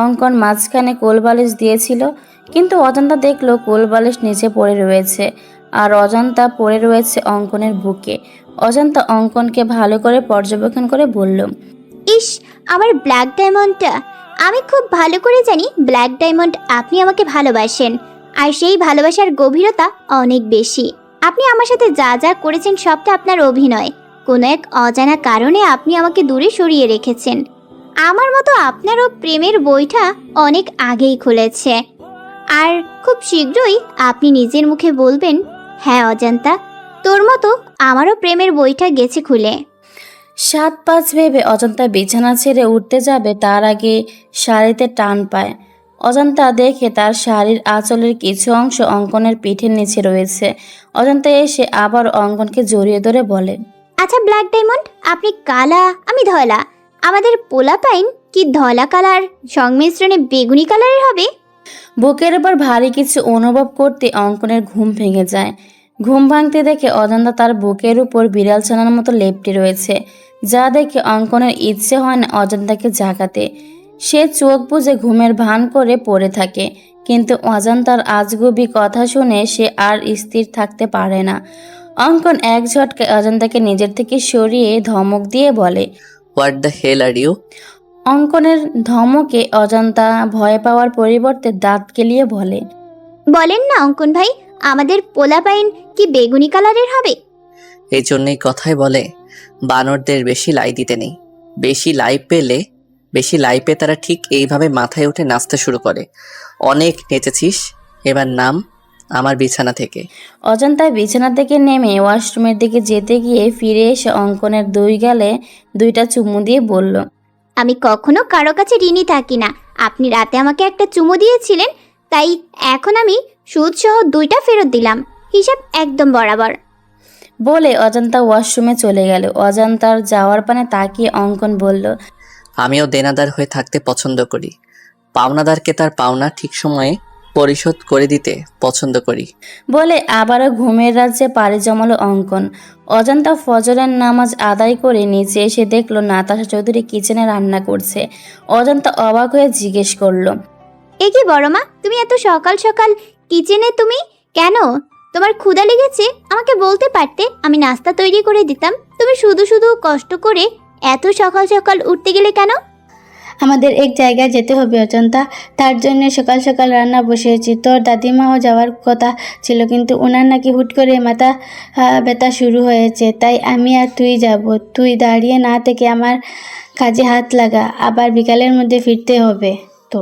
অঙ্কন মাঝখানে কোলবালিশ দিয়েছিল, কিন্তু অজন্তা দেখলো কোলবালিশ নিচে পড়ে রয়েছে আর অজন্তা পড়ে রয়েছে অঙ্কনের বুকে। অজন্তা অঙ্কনকে ভালো করে পর্যবেক্ষণ করে বলল, ইস, আমার ব্ল্যাক ডায়মন্ডটা! আমি খুব ভালো করে জানি ব্ল্যাক ডায়মন্ড আপনি আমাকে ভালোবাসেন, আর সেই ভালোবাসার গভীরতা অনেক বেশি। আপনি আমার সাথে যা যা করেছেন সবটা আপনার অভিনয়। কোনো এক অজানা কারণে আপনি আমাকে দূরে সরিয়ে রেখেছেন। আমার মতো আপনারও প্রেমের বইটা অনেক আগেই খুলেছে, আর খুব শীঘ্রই আপনি নিজের মুখে বলবেন, হ্যাঁ অজন্তা, তোর মতো আমারও প্রেমের বইটা গেছে খুলে। 7-5 ভেবে অজন্তা বিছানা ছেড়ে উঠতে যাবে, তার আগে শাড়িতে টান পায়। অজন্তা দেখে তার শাড়ির আঁচলের কিছু অংশ অঙ্কনের পিঠের নিচে রয়েছে। অজন্তা এসে আবার অঙ্কনকে জড়িয়ে ধরে বলে, আচ্ছা ব্ল্যাক ডায়মন্ড, আপনি কালা, আমি ধলা। আমাদের পোলাপাইন কি ধলা কালার সংমিশ্রণে বেগুনি কালারের হবে? বুকের উপর ভারী কিছু অনুভব করতে অঙ্কনের ঘুম ভেঙে যায়। ঘুম ভাঙতে দেখে অজন্তা তার বুকের উপর বিড়াল ছানার মতো লেপ্টে রয়েছে, যা দেখে অঙ্কনের ইচ্ছে হয় না অজন্তাকে জাগাতে। সে চোখ বুজে ঘুমের ভান করে পড়ে থাকে, কিন্তু অজন্তার আজগুবি কথা শুনে সে আর স্থির থাকতে পারে না। অঙ্কন এক ঝটকায় অজন্তাকে নিজের থেকে সরিয়ে ধমক দিয়ে বলে, what the hell are you? অঙ্কনের ধমকে অজন্তা ভয় পাওয়ার পরিবর্তে দাঁত কেলিয়ে বলে, বলেন না অঙ্কন ভাই, আমাদের পোলাপাইন কি বেগুনি কালারের হবে? এই জন্যই কথায় বলে, বানরদের বেশি লাই দিতে নেই। বেশি লাই পেয়ে তারা ঠিক এইভাবে মাথায় উঠে নাচতে শুরু করে। অনেক নেচেছিস, এবার নাম আমার বিছানা থেকে। অজন্তা বিছানা থেকে নেমে ওয়াশরুমের দিকে যেতে গিয়ে ফিরে এসে অঙ্কনের 2 গালে 2টা চুমু দিয়ে বলল, আমি কখনো কারো কাছে ঋণী থাকি না। আপনি রাতে আমাকে একটা চুমু দিয়েছিলেন, তাই এখন আমি সুদসহ 2টা ফেরত দিলাম। হিসাব একদম বরাবর। বলে অজন্তা ওয়াশরুমে চলে গেল। অজন্তার যাওয়ার পানে তাকিয়ে অঙ্কন বলল, আমিও দেনাদার হয়ে থাকতে পছন্দ করি। পাওনাদারকে তার পাওনা ঠিক সময়ে পরিশোধ করে দিতে পছন্দ করি। বলে আবারও ঘুমের রাজ্যে পাড়ি জমালো অঙ্কন। অজন্তা ফজরের নামাজ আদায় করে নিচে এসে দেখলো নাতাশা চৌধুরী কিচেনে রান্না করছে। অজন্তা অবাক হয়ে জিজ্ঞেস করলো, এ কি বড় মা, তুমি এত সকাল সকাল কিচেনে? তুমি কেন? তোমার ক্ষুধা লেগেছে? আমাকে বলতে পারতে, আমি নাস্তা তৈরি করে দিতাম। তুমি শুধু শুধু কষ্ট করে এত সকাল সকাল উঠতে গেলে কেন? আমাদের এক জায়গায় যেতে হবে অজন্তা, তার জন্য সকাল সকাল রান্না বসিয়েছি। তোর দাদিমাও যাওয়ার কথা ছিল, কিন্তু ওনার নাকি হুট করে মাথা ব্যথা শুরু হয়েছে, তাই আমি আর তুই যাব। তুই দাঁড়িয়ে না থেকে আমার কাজে হাত লাগা, আবার বিকালের মধ্যে ফিরতে হবে তো।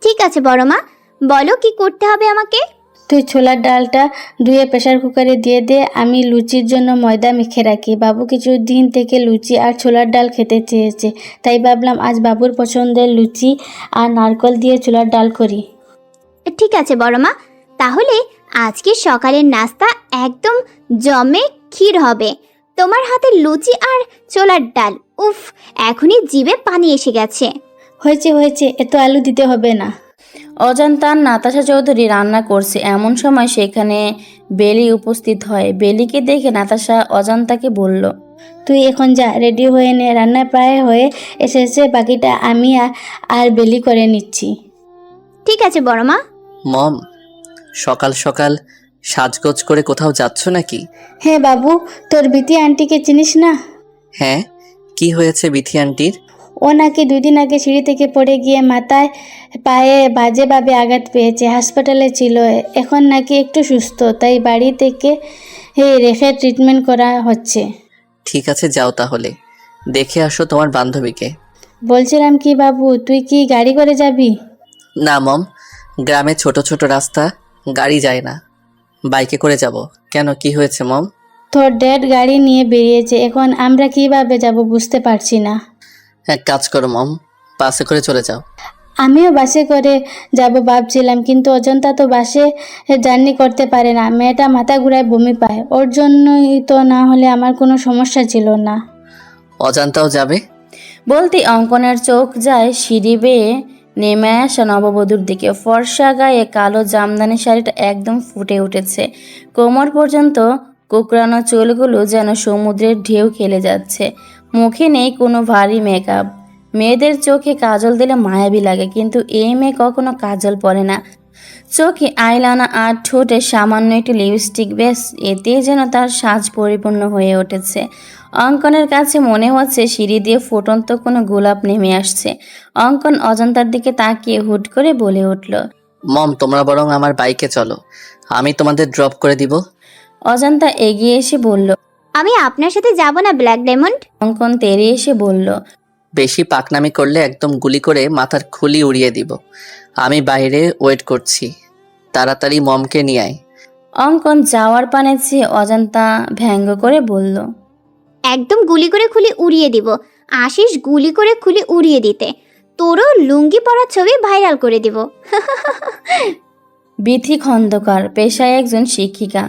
ঠিক আছে বড় মা, বলো কি করতে হবে আমাকে। তুই ছোলার ডালটা ধুয়ে প্রেসার কুকারে দিয়ে দে। আমি লুচির জন্য ময়দা মেখে রাখি। বাবু কিছু দিন থেকে লুচি আর ছোলার ডাল খেতে চেয়েছে, তাই ভাবলাম আজ বাবুর পছন্দের লুচি আর নারকেল দিয়ে ছোলার ডাল করি। ঠিক আছে বড় মা, তাহলে আজকে সকালের নাস্তা একদম জমে ক্ষীর হবে। তোমার হাতে লুচি আর ছোলার ডাল, উফ, এখনই জিভে পানি এসে গেছে। হয়েছে হয়েছে, এত আলু দিতে হবে না। অজান্তার নাতাশা চৌধুরী রান্না করছে এমন সময় সেখানে বেলি উপস্থিত হয়। বেলিকে দেখে নাতাশা অজান্তাকে বলল, তুই এখন যা, রেডি হয়ে নে, রান্না প্রায় হয়ে এসেছে, বাকিটা আমি আর বেলি করে নিচ্ছি। ঠিক আছে বড় মা। মম, সকাল সকাল সাজগোজ করে কোথাও যাচ্ছ নাকি? হ্যাঁ বাবু, তোর বিতি আন্টিকে চিনিস না? হ্যাঁ, কি হয়েছে বিথি আন্টির? ও নাকি 2 দিন আগে সিঁড়ি থেকে পড়ে গিয়ে মাথায় পায়ে বাজেভাবে আঘাত পেয়েছে, হাসপাতালে ছিল। এখন নাকি একটু সুস্থ, তাই বাড়ি থেকে রেখে ট্রিটমেন্ট করা হচ্ছে। ঠিক আছে, যাও তাহলে, দেখে আসো তোমার বান্ধবীকে। বলছিলাম কি বাবু, তুই কি গাড়ি করে যাবি? না মম, গ্রামে ছোট ছোট রাস্তা, গাড়ি যায় না, বাইকে করে যাব। কেন, কি হয়েছে মম? তোর ড্যাড গাড়ি নিয়ে বেরিয়েছে, এখন আমরা কিভাবে যাব বুঝতে পারছি না। এক কাজ করো মম, বাসে করে চলে যাও। আমিও বাসে করে যাব ভাবছিলাম, কিন্তু অজন্তা তো বাসে জার্নি করতে পারে না। মেয়েটা মাথা ঘুরায় বমি পায়, ওর জন্যই তো, না হলে আমার কোনো সমস্যা ছিল না। অজান্তাও যাবে? বলতে অঙ্কনের চোখ যায় সিঁড়ি বেয়ে নেমে আসা নববধূর দিকে। ফর্সা গায়ে কালো জামদানি শাড়িটা একদম ফুটে উঠেছে, কোমর পর্যন্ত কোকড়ানো চুলগুলো যেন সমুদ্রের ঢেউ খেলে যাচ্ছে। মুখে নেই কোনো ভারী মেকআপ। মেয়েদের চোখে কাজল দিলে মায়াবী লাগে, কিন্তু এই মেয়ে কখনো কাজল পরে না। চোখে আইলানা আর ঠোঁটে সামান্য একটু লিপস্টিক, ব্যাস, এতেই যেন তার সাজ পরিপূর্ণ হয়ে উঠেছে। অঙ্কনের কাছে মনে হচ্ছে সিঁড়ি দিয়ে ফুটন্ত কোনো গোলাপ নেমে আসছে। অঙ্কন অজন্তার দিকে তাকিয়ে হুট করে বলে উঠল, মম, তোমরা বরং আমার বাইকে চলো, আমি তোমাদের ড্রপ করে দিব। অজন্তা এগিয়ে এসে বলল। আমি আপনার সাথে যাব না ব্ল্যাক ডায়মন্ড। অঙ্কন তেড়ে এসে বলল, বেশি পাকনামি করলে একদম গুলি করে মাথার খুলি উড়িয়ে দিব। আমি বাইরে ওয়েট করছি, তাড়াতাড়ি মমকে নিয়ে আয়। অঙ্কন যাওয়ার পানে চেয়ে অজন্তা ব্যঙ্গ করে বলল, একদম গুলি করে খুলি উড়িয়ে দিব। আশিস গুলি করে খুলি উড়িয়ে দিতে, তোরও লুঙ্গি পরা ছবি ভাইরাল করে দিব। বিথি খন্দকার, পেশায় একজন শিক্ষিকা।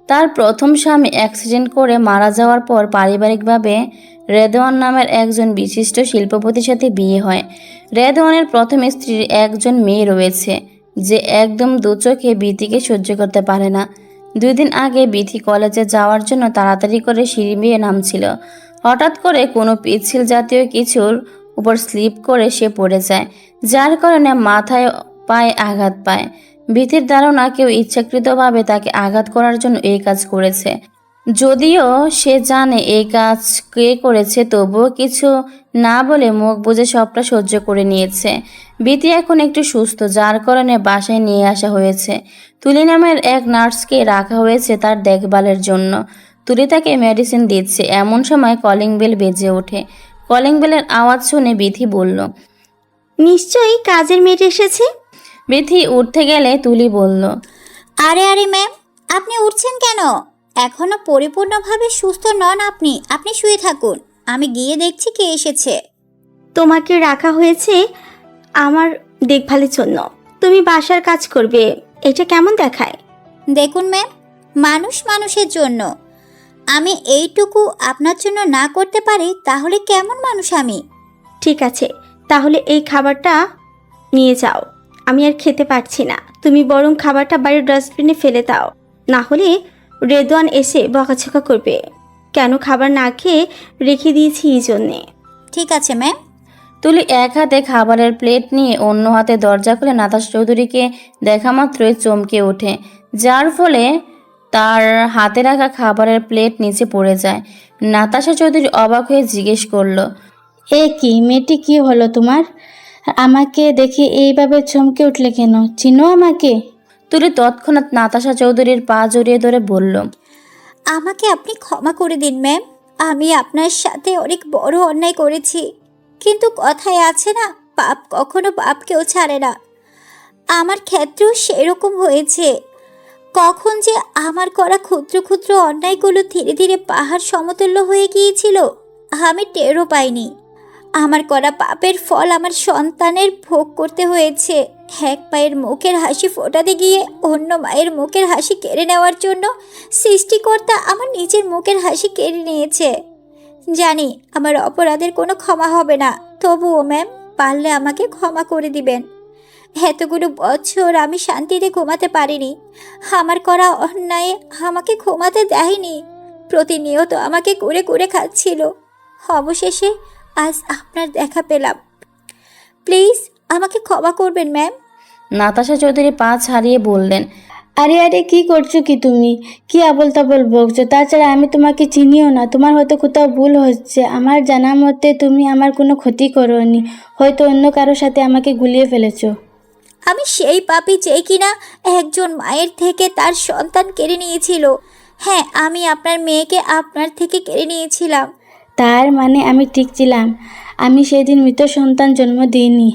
তার প্রথম স্বামী অ্যাক্সিডেন্ট করে মারা যাওয়ার পর পারিবারিকভাবে রেদওয়ান নামের একজন বিশিষ্ট শিল্পপতির সাথে বিয়ে হয়। রেদওয়ানের প্রথম স্ত্রীর একজন মেয়ে রয়েছে, যে একদম দু চোখে বিথিকে সহ্য করতে পারে না। 2 দিন আগে বিথি কলেজে যাওয়ার জন্য তাড়াতাড়ি করে সিঁড়ি বেয়ে নামছিল। হঠাৎ করে কোনো পিচ্ছিল জাতীয় কিছুর উপর স্লিপ করে সে পড়ে যায়, যার কারণে মাথায় পায়ে আঘাত পায়। বিথির ধারণা কেউ ইচ্ছাকৃতভাবে তাকে আঘাত করার জন্য এই কাজ করেছে। যদিও সে জানে এই কাজ কে করেছে, তবুও কিছু না বলে মুখ বুজে সবটা সহ্য করে নিয়েছে। বিথি এখন একটু সুস্থ, যার কারণে বাসায় নিয়ে আসা হয়েছে। তুলি নামের এক নার্সকে রাখা হয়েছে তার দেখভালের জন্য। তুলি তাকে মেডিসিন দিচ্ছে। এমন সময় কলিং বেল বেজে ওঠে। কলিং বেলের আওয়াজ শুনে বিথি বলল, নিশ্চয়ই কাজের মেয়ে এসেছে। বিথি উঠতে গেলে তুলি বলল, আরে আরে ম্যাম, আপনি উঠছেন কেন? এখনো পরিপূর্ণভাবে সুস্থ নন আপনি। আপনি শুয়ে থাকুন, আমি গিয়ে দেখছি কে এসেছে। তোমাকে রাখা হয়েছে আমার দেখভালের জন্য, তুমি বাসার কাজ করবে, এটা কেমন দেখায়? দেখুন ম্যাম, মানুষ মানুষের জন্য। আমি এইটুকু আপনার জন্য না করতে পারি তাহলে কেমন মানুষ আমি? ঠিক আছে, তাহলে এই খাবারটা নিয়ে যাও, আমি আর খেতে পারছি না। তুমি বরং খাবারটা বাড়ির ডাস্টবিনে ফেলে দাও, না হলে রেদওয়ান এসে বকাঝকা করবে। কেন খাবার না খেয়ে রেখে দিয়েছি এই জন্যে। ঠিক আছে ম্যাম। তুলি এক হাতে খাবারের প্লেট নিয়ে অন্য হাতে দরজা খুলে নাতাশা চৌধুরীকে দেখা মাত্রই চমকে ওঠে, যার ফলে তার হাতে রাখা খাবারের প্লেট নিচে পড়ে যায়। নাতাশা চৌধুরী অবাক হয়ে জিজ্ঞেস করলো, এ কি মেয়েটি, কি হলো তোমার? আমাকে দেখে এইভাবে চমকে উঠলে কেন? চিনো আমাকে? তুলি তৎক্ষণাৎ নাতাশা চৌধুরীর পা জড়িয়ে ধরে বলল, আমাকে আপনি ক্ষমা করে দিন ম্যাম। আমি আপনার সাথে অনেক বড় অন্যায় করেছি, কিন্তু কথায় আছে না, পাপ কখনো পাপকেও ছাড়ে না। আমার ক্ষেত্রেও সেরকম হয়েছে। কখন যে আমার করা ক্ষুদ্র ক্ষুদ্র অন্যায়গুলো ধীরে ধীরে পাহাড় সমতুল্য হয়ে গিয়েছিল আমি টেরও পাইনি। আমার করা পাপের ফল আমার সন্তানের ভোগ করতে হয়েছে। এক মায়ের মুখের হাসি ফোটাতে গিয়ে অন্য মায়ের মুখের হাসি কেড়ে নেওয়ার জন্য সৃষ্টিকর্তা আমার নিজের মুখের হাসি কেড়ে নিয়েছে। জানি আমার অপরাধের কোনো ক্ষমা হবে না, তবুও ম্যাম পারলে আমাকে ক্ষমা করে দিবেন। এতগুলো বছর আমি শান্তিতে ঘুমাতে পারিনি। আমার করা অন্যায় আমাকে ঘুমাতে দেয়নি, প্রতিনিয়ত আমাকে কুরে কুরে খাচ্ছিল। অবশেষে আজ আপনার দেখা পেলাম, প্লিজ আমাকে ক্ষমা করবেন ম্যাম। নাতাশা চৌধুরী পা ছাড়িয়ে বললেন, আরে আরে কি করছো কি তুমি? কি আবল তাবল বকছো? তাছাড়া আমি তোমাকে চিনিও না। তোমার হয়তো কোথাও ভুল হচ্ছে। আমার জানা মতে তুমি আমার কোনো ক্ষতি করোনি, হয়তো অন্য কারোর সাথে আমাকে গুলিয়ে ফেলেছো। আমি সেই পাপী যে কিনা একজন মায়ের থেকে তার সন্তান কেড়ে নিয়েছিল। হ্যাঁ, আমি আপনার মেয়েকে আপনার থেকে কেড়ে নিয়েছিলাম। তার মানে আমি ঠিক ছিলাম, আমি সেদিন মৃত সন্তান জন্ম দিইনি।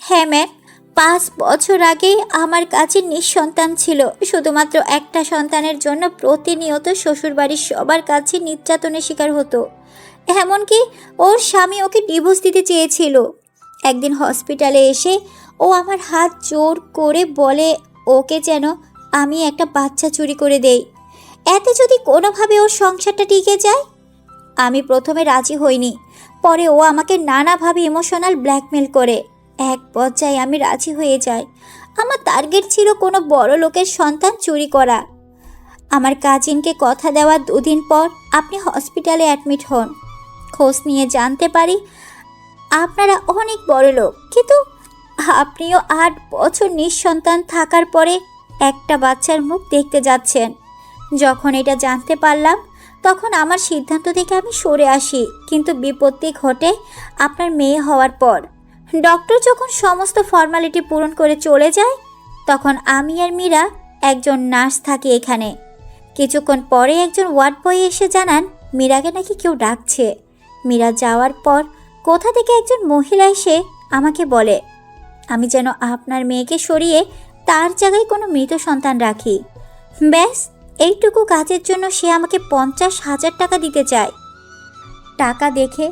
হ্যাঁ ম্যাম, 5 বছর আগে আমার কাছে নিঃসন্তান ছিল। শুধুমাত্র একটা সন্তানের জন্য প্রতিনিয়ত শ্বশুরবাড়ির সবার কাছে নির্যাতনের শিকার হতো। এমনকি ওর স্বামী ওকে ডিভোর্স দিতে চেয়েছিল। একদিন হসপিটালে এসে ও আমার হাত জোর করে বলে ওকে যেন আমি একটা বাচ্চা চুরি করে দেই, এতে যদি কোনোভাবে ওর সংসারটা টিকে যায়। আমি প্রথমে রাজি হইনি, পরে ও আমাকে নানাভাবে ইমোশনাল ব্ল্যাকমেল করে। এক পর্যায়ে আমি রাজি হয়ে যাই। আমার টার্গেট ছিল কোনো বড় লোকের সন্তান চুরি করা। আমার কাজিনকে কথা দেওয়ার 2 দিন পর আপনি হসপিটালে অ্যাডমিট হন। খোঁজ নিয়ে জানতে পারি আপনারা অনেক বড় লোক, কিন্তু আপনিও 8 বছর নিঃসন্তান থাকার পরে একটা বাচ্চার মুখ দেখতে যাচ্ছেন। যখন এটা জানতে পারলাম তখন আমার সিদ্ধান্ত থেকে আমি সরে আসি। কিন্তু বিপত্তি ঘটে আপনার মেয়ে হওয়ার পর। ডক্টর যখন সমস্ত ফর্মালিটি পূরণ করে চলে যায়, তখন আমি আর মীরা একজন নার্স থাকি এখানে। কিছুক্ষণ পরে একজন ওয়ার্ড বয় এসে জানান মীরাকে নাকি কেউ ডাকছে। মীরা যাওয়ার পর কোথা থেকে একজন মহিলা এসে আমাকে বলে আমি যেন আপনার মেয়েকে সরিয়ে তার জায়গায় কোনো মৃত সন্তান রাখি। ব্যাস এইটুকু কাজের জন্য সে আমাকে 50,000 টাকা দিতে চায়। টাকা দেখে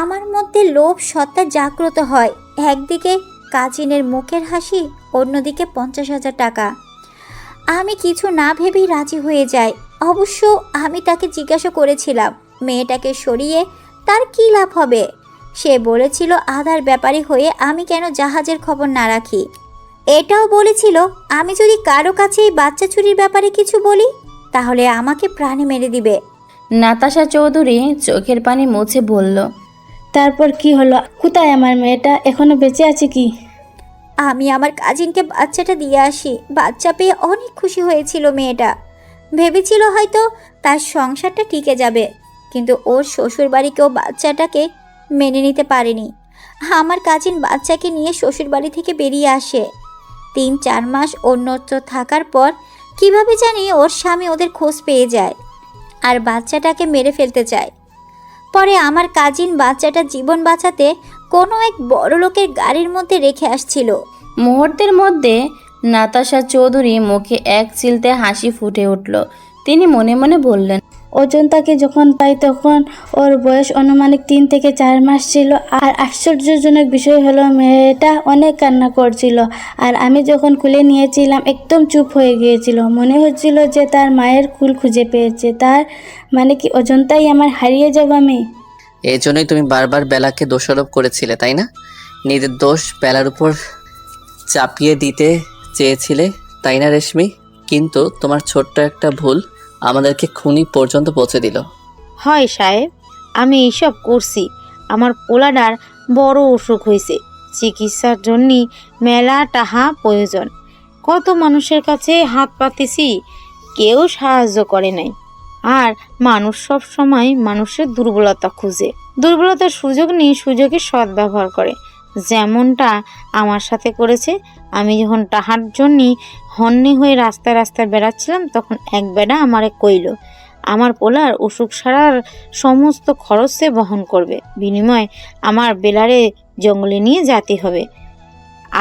আমার মধ্যে লোভ সত্তা জাগ্রত হয়। একদিকে কাজিনের মুখের হাসি, অন্যদিকে 50,000 টাকা। আমি কিছু না ভেবেই রাজি হয়ে যাই। অবশ্য আমি তাকে জিজ্ঞাসা করেছিলাম মেয়েটাকে সরিয়ে তার কী লাভ হবে। সে বলেছিল আধার ব্যাপারী হয়ে আমি কেন জাহাজের খবর না রাখি। এটাও বলেছিল আমি যদি কারো কাছে এই বাচ্চা চুরির ব্যাপারে কিছু বলি তাহলে আমাকে প্রাণে মেরে দিবে। নাতাশা চৌধুরী চোখের পানি মুছে বলল, তারপর কি হলো? কোথায় আমার মেয়েটা? এখনো বেঁচে আছে কি? আমি আমার কাজিনকে বাচ্চাটা দিয়ে আসি। বাচ্চা পেয়ে অনেক খুশি হয়েছিল মেয়েটা। ভেবেছিল হয়তো তার সংসারটা টিকে যাবে, কিন্তু ওর শ্বশুরবাড়িকেও বাচ্চাটাকে মেনে নিতে পারেনি। আমার কাজিন বাচ্চাকে নিয়ে শ্বশুরবাড়ি থেকে বেরিয়ে আসে। 3-4 মাস অন্যত্র থাকার পর কিভাবে জানি ওর স্বামী ওদের খোঁজ পেয়ে যায় আর বাচ্চাটাকে মেরে ফেলতে চায়। পরে আমার কাজিন বাচ্চাটা জীবন বাঁচাতে কোনো এক বড় লোকের গাড়ির মধ্যে রেখে আসছিল। মুহূর্তের মধ্যে নাতাশা চৌধুরী মুখে এক চিলতে হাসি ফুটে উঠল। তিনি মনে মনে বললেন, অজন্তাকে যখন পাই তখন ওর বয়স আনুমানিক 3 থেকে 4 মাস ছিল। আর আশ্চর্যজনক বিষয় হলো মেয়েটা অনেক কান্না করছিল। আর আমি যখন কুলে নিয়েছিলাম একদম চুপ হয়ে গিয়েছিল। মনে হচ্ছিল যে তার মায়ের কুল খুঁজে পেয়েছে। তার মানে কি অজন্তাই আমার হারিয়ে যাওয়া মেয়ে? এই জন্যই তুমি বারবার বেলাকে দোষারোপ করেছিলে, তাই না? নিজের দোষ বেলার উপর চাপিয়ে দিতে চেয়েছিলে, তাই না রেশমি? কিন্তু তোমার ছোট্ট একটা ভুল আমাদেরকে খুনি পর্যন্ত পৌঁছে দিল। হয় সাহেব, আমি এইসব করছি। আমার পোলাডার বড় অসুখ হয়েছে, চিকিৎসার জন্য মেলা টাকা প্রয়োজন। কত মানুষের কাছে হাত পাতেছি, কেউ সাহায্য করে নাই। আর মানুষ সব সময় মানুষের দুর্বলতা খুঁজে, দুর্বলতার সুযোগ নিয়ে সুযোগের সদ্ব্যবহার করে, যেমনটা আমার সাথে করেছে। আমি যখন টাহার জন্য হন্যে হয়ে রাস্তায় রাস্তায় বেড়াচ্ছিলাম তখন এক বেড়া আমারে কইল আমার পোলার অসুখ সারার সমস্ত খরচ সে বহন করবে, বিনিময়ে আমার বেলারে জঙ্গলে নিয়ে যেতে হবে।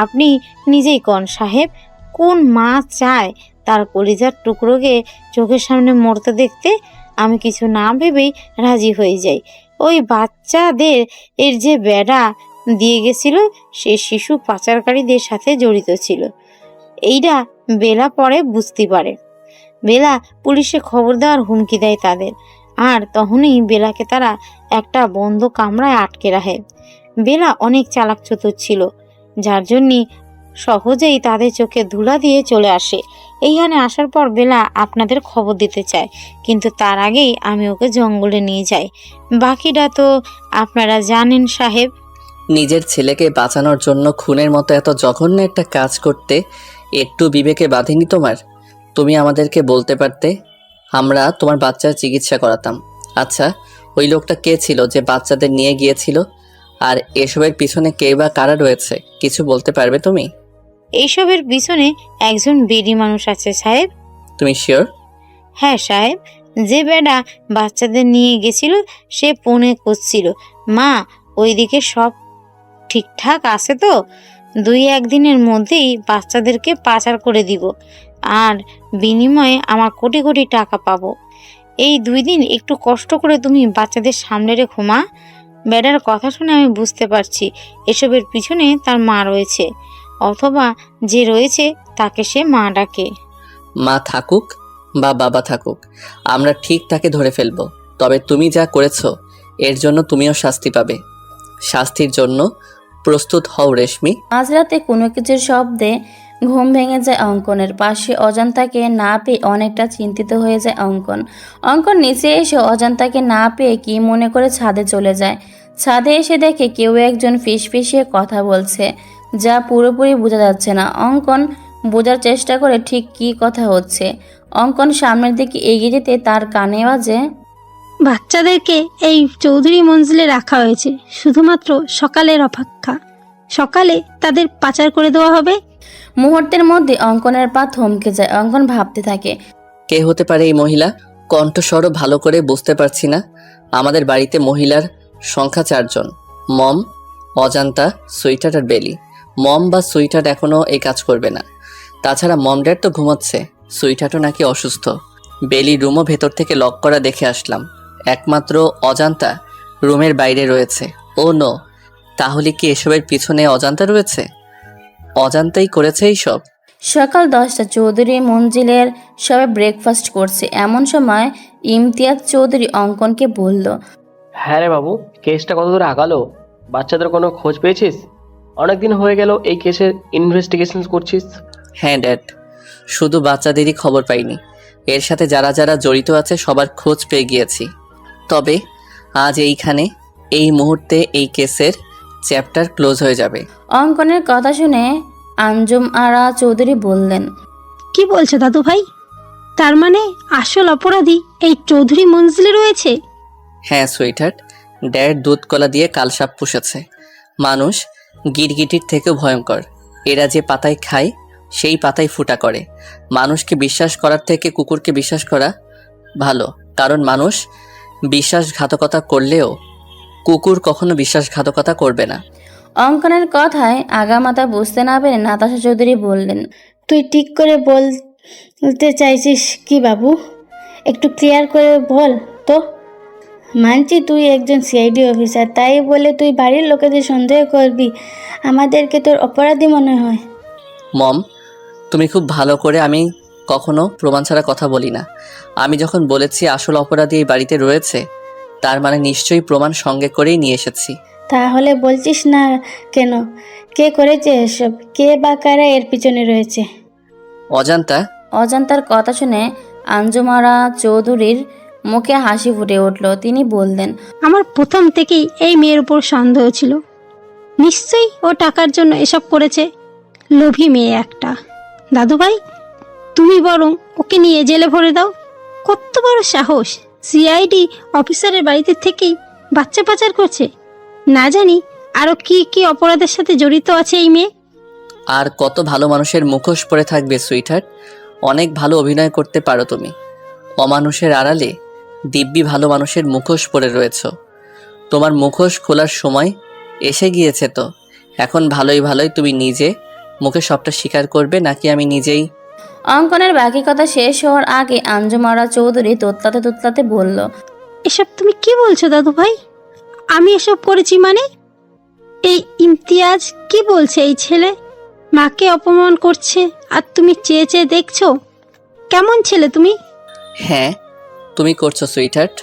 আপনি নিজেই কন সাহেব, কোন মা চায় তার কলিজার টুকরোকে চোখের সামনে মরতে দেখতে? আমি কিছু না ভেবেই রাজি হয়ে যাই। ওই বাচ্চাদের এর যে বেড়া দিয়ে গেছিল সে শিশু পাচারকারীদের সাথে জড়িত ছিল। এইটা বেলা পরে বুঝতে পারে। বেলা পুলিশে খবর দেওয়ার হুমকি দেয় তাদের। আর তখনই বেলাকে তারা একটা বন্ধ কামরায় আটকে রাখে। বেলা অনেক চালাক চতুর ছিল, যার জন্যে সহজেই তাদের চোখে ধুলা দিয়ে চলে আসে। এইখানে আসার পর বেলা আপনাদের খবর দিতে চায়, কিন্তু তার আগেই আমি ওকে জঙ্গলে নিয়ে যাই। বাকিটা তো আপনারা জানেন সাহেব। নিজের ছেলেকে বাঁচানোর জন্য খুনের মতো এত জঘন্য একটা কাজ করতে একটু বিবেকে বাঁধেনি তোমার? তুমি আমাদেরকে বলতে পারতে, আমরা তোমার বাচ্চার চিকিৎসা করাতাম। আচ্ছা, ওই লোকটা কে ছিল যে বাচ্চাদের নিয়ে গিয়েছিল? আর এসবের পিছনে কে বা কারা রয়েছে, কিছু বলতে পারবে তুমি? এইসবের পিছনে একজন বেডি মানুষ আছে সাহেব। তুমি শিওর? হ্যাঁ সাহেব, যে বেডা বাচ্চাদের নিয়ে গেছিল সে ফোনে করছিল, মা ওইদিকে সব ঠিকঠাক আছে তো, 2-1 দিনের মধ্যেই বাচ্চাদেরকে পাচার করে দিব, আর বিনিময়ে আমার কোটি কোটি টাকা পাবো। এই 2 দিন একটু কষ্ট করে তুমি বাচ্চাদের সামনে রেখো মা। বেডার কথা শুনে আমি বুঝতে পারছি এসবের পিছনে তার মা রয়েছে, অথবা যে রয়েছে তাকে সে মা ডাকে। মা থাকুক বা বাবা থাকুক, আমরা ঠিক তাকে ধরে ফেলবো। তবে তুমি যা করেছো এর জন্য তুমিও শাস্তি পাবে। শাস্তির জন্য প্রস্তুত হও রেশমি। মাঝরাতে কোনো কিছুর শব্দে ঘুম ভেঙে যায় অঙ্কনের। পাশে অজান্তাকে না পেয়ে অনেকটা চিন্তিত হয়ে যায় অঙ্কন। অঙ্কন নিচে এসে অজান্তাকে না পেয়ে কি মনে করে ছাদে চলে যায়। ছাদে এসে দেখে কেউ একজন ফিসফিসিয়ে কথা বলছে, যা পুরোপুরি বোঝা যাচ্ছে না। অঙ্কন বোঝার চেষ্টা করে ঠিক কী কথা হচ্ছে। অঙ্কন সামনের দিকে এগিয়ে যেতে তার কানে বাজে, বাচ্চাদেরকে এই চৌধুরী মঞ্জিলে রাখা হয়েছে শুধুমাত্র সকালের অপেক্ষা। সকালে তাদের পাচার করে দেওয়া হবে। মুহূর্তের মধ্যে অঙ্কনের পা থমকে যায়। অঙ্কন ভাবতে থাকে, কে হতে পারে এই মহিলা? কণ্ঠস্বরও ভালো করে বুঝতে পারছি না। আমাদের বাড়িতে মহিলার সংখ্যা 4 জন, মম, অজান্তা, সুইটার আর বেলি। মম বা সুইটার এখনও এই কাজ করবে না। তাছাড়া মম ড্যাড তো ঘুমাচ্ছে, সুইটারও নাকি অসুস্থ। বেলি রুমও ভেতর থেকে লক করা দেখে আসলাম। একমাত্র অজান্তা রুমের বাইরে রয়েছে। ও নো, তাহলে কি এসবের পিছনে অজান্তা রয়েছে? অজান্তাই করেছে এইসব। সকাল 10টা। চৌধুরী মঞ্জিলের সবাই ব্রেকফাস্ট করছে। এমন সময় ইমতিয়াজ চৌধুরী অঙ্কনকে বলল, হ্যাঁ রে বাবু, কেসটা কত দূর আগালো? বাচ্চাদের কোনো খোঁজ পেয়েছিস? অনেকদিন হয়ে গেল এই কেসের ইনভেস্টিগেশন করছিস। হ্যাঁ ড্যাড, শুধু বাচ্চাদেরই খবর পাইনি, এর সাথে যারা যারা জড়িত আছে সবার খোঁজ পেয়ে গিয়েছি। তবে আজ এইখানে এই মুহূর্তে এই কেসের চ্যাপ্টার ক্লোজ হয়ে যাবে। অঙ্কনের কথা শুনে আঞ্জুম আরা চৌধুরী বললেন, কি বলছো দাদু ভাই? তার মানে আসল অপরাধী এই চৌধুরী মঞ্জিলে রয়েছে? হ্যাঁ সুইটহার্ট, ড্যাড দুধ কলা দিয়ে কালসাপ পুষেছে। মানুষ গিরগিটির থেকেও ভয়ঙ্কর। এরা যে পাতায় খায় সেই পাতায় ফুটা করে। মানুষকে বিশ্বাস করার থেকে কুকুরকে বিশ্বাস করা ভালো, কারণ মানুষ বিশ্বাসঘাতকতা করলেও কুকুর কখনো বিশ্বাসঘাতকতা করবে না। অঙ্কনের কথায় আগামাতা বুঝতে না পেরে নাতাশা চৌধুরী বললেন, তুই ঠিক করে বলতে চাইছিস কি বাবু? একটু ক্লিয়ার করে বল তো। মানছি তুই একজন সিআইডি অফিসার, তাই বলে তুই বাড়ির লোকেদের সন্দেহ করবি? আমাদেরকে তোর অপরাধী মনে হয়? মম, তুমি খুব ভালো করে, আমি কখনো প্রমাণ ছাড়া কথা বলি না। আমি যখন বলেছি আসল অপরাধী এই বাড়িতে রয়েছে, তার মানে নিশ্চয়ই প্রমাণ সঙ্গে করেই নিয়ে এসেছি। তাহলে বলছিস না কেন? কে করেছে এসব? কে বা কারা এর পিছনে রয়েছে? অজান্তা। অজান্তার কথা শুনে আঞ্জুমারা চৌধুরীর মুখে হাসি ফুটে উঠল। তিনি বললেন, আমার প্রথম থেকেই এই মেয়ের উপর সন্দেহ ছিল। নিশ্চয়ই ও টাকার জন্য এসব করেছে। লোভী মেয়ে একটা। দাদু ভাই, তুমি বরং ওকে নিয়ে জেলে ভরে দাও। কত বড় সাহস! সিআইডি অফিসারের বাড়িতে থেকেই বাচ্চা পাচার করছে। না জানি আরো কি কি অপরাধের সাথে জড়িত আছে এই মেয়ে। আর কত ভালো মানুষের মুখোশ পরে থাকবে সুইটহার্ট। অনেক ভালো অভিনয় করতে পারো তুমি। অমানুষের আড়ালে দিব্যি ভালো মানুষের মুখোশ পরে রয়েছ। তোমার মুখোশ খোলার সময় এসে গিয়েছে তো। এখন ভালোই ভালোই তুমি নিজে মুখে সবটা স্বীকার করবে, নাকি আমি নিজেই? অঙ্কনের বাকি কথা শেষ হওয়ার আগে আঞ্জুমারা চৌধুরী তোতলাতে তোতলাতে বলল, এসব তুমি কি বলছো দাদু ভাই? আমি এসব করেছি মানে? এই ইমতিয়াজ কি বলছে? এই ছেলে মাকে অপমান করছে আর তুমি চেয়ে চেয়ে দেখছো? কেমন ছেলে তুমি? হ্যাঁ, তুমি করছো সুইটহার্ট।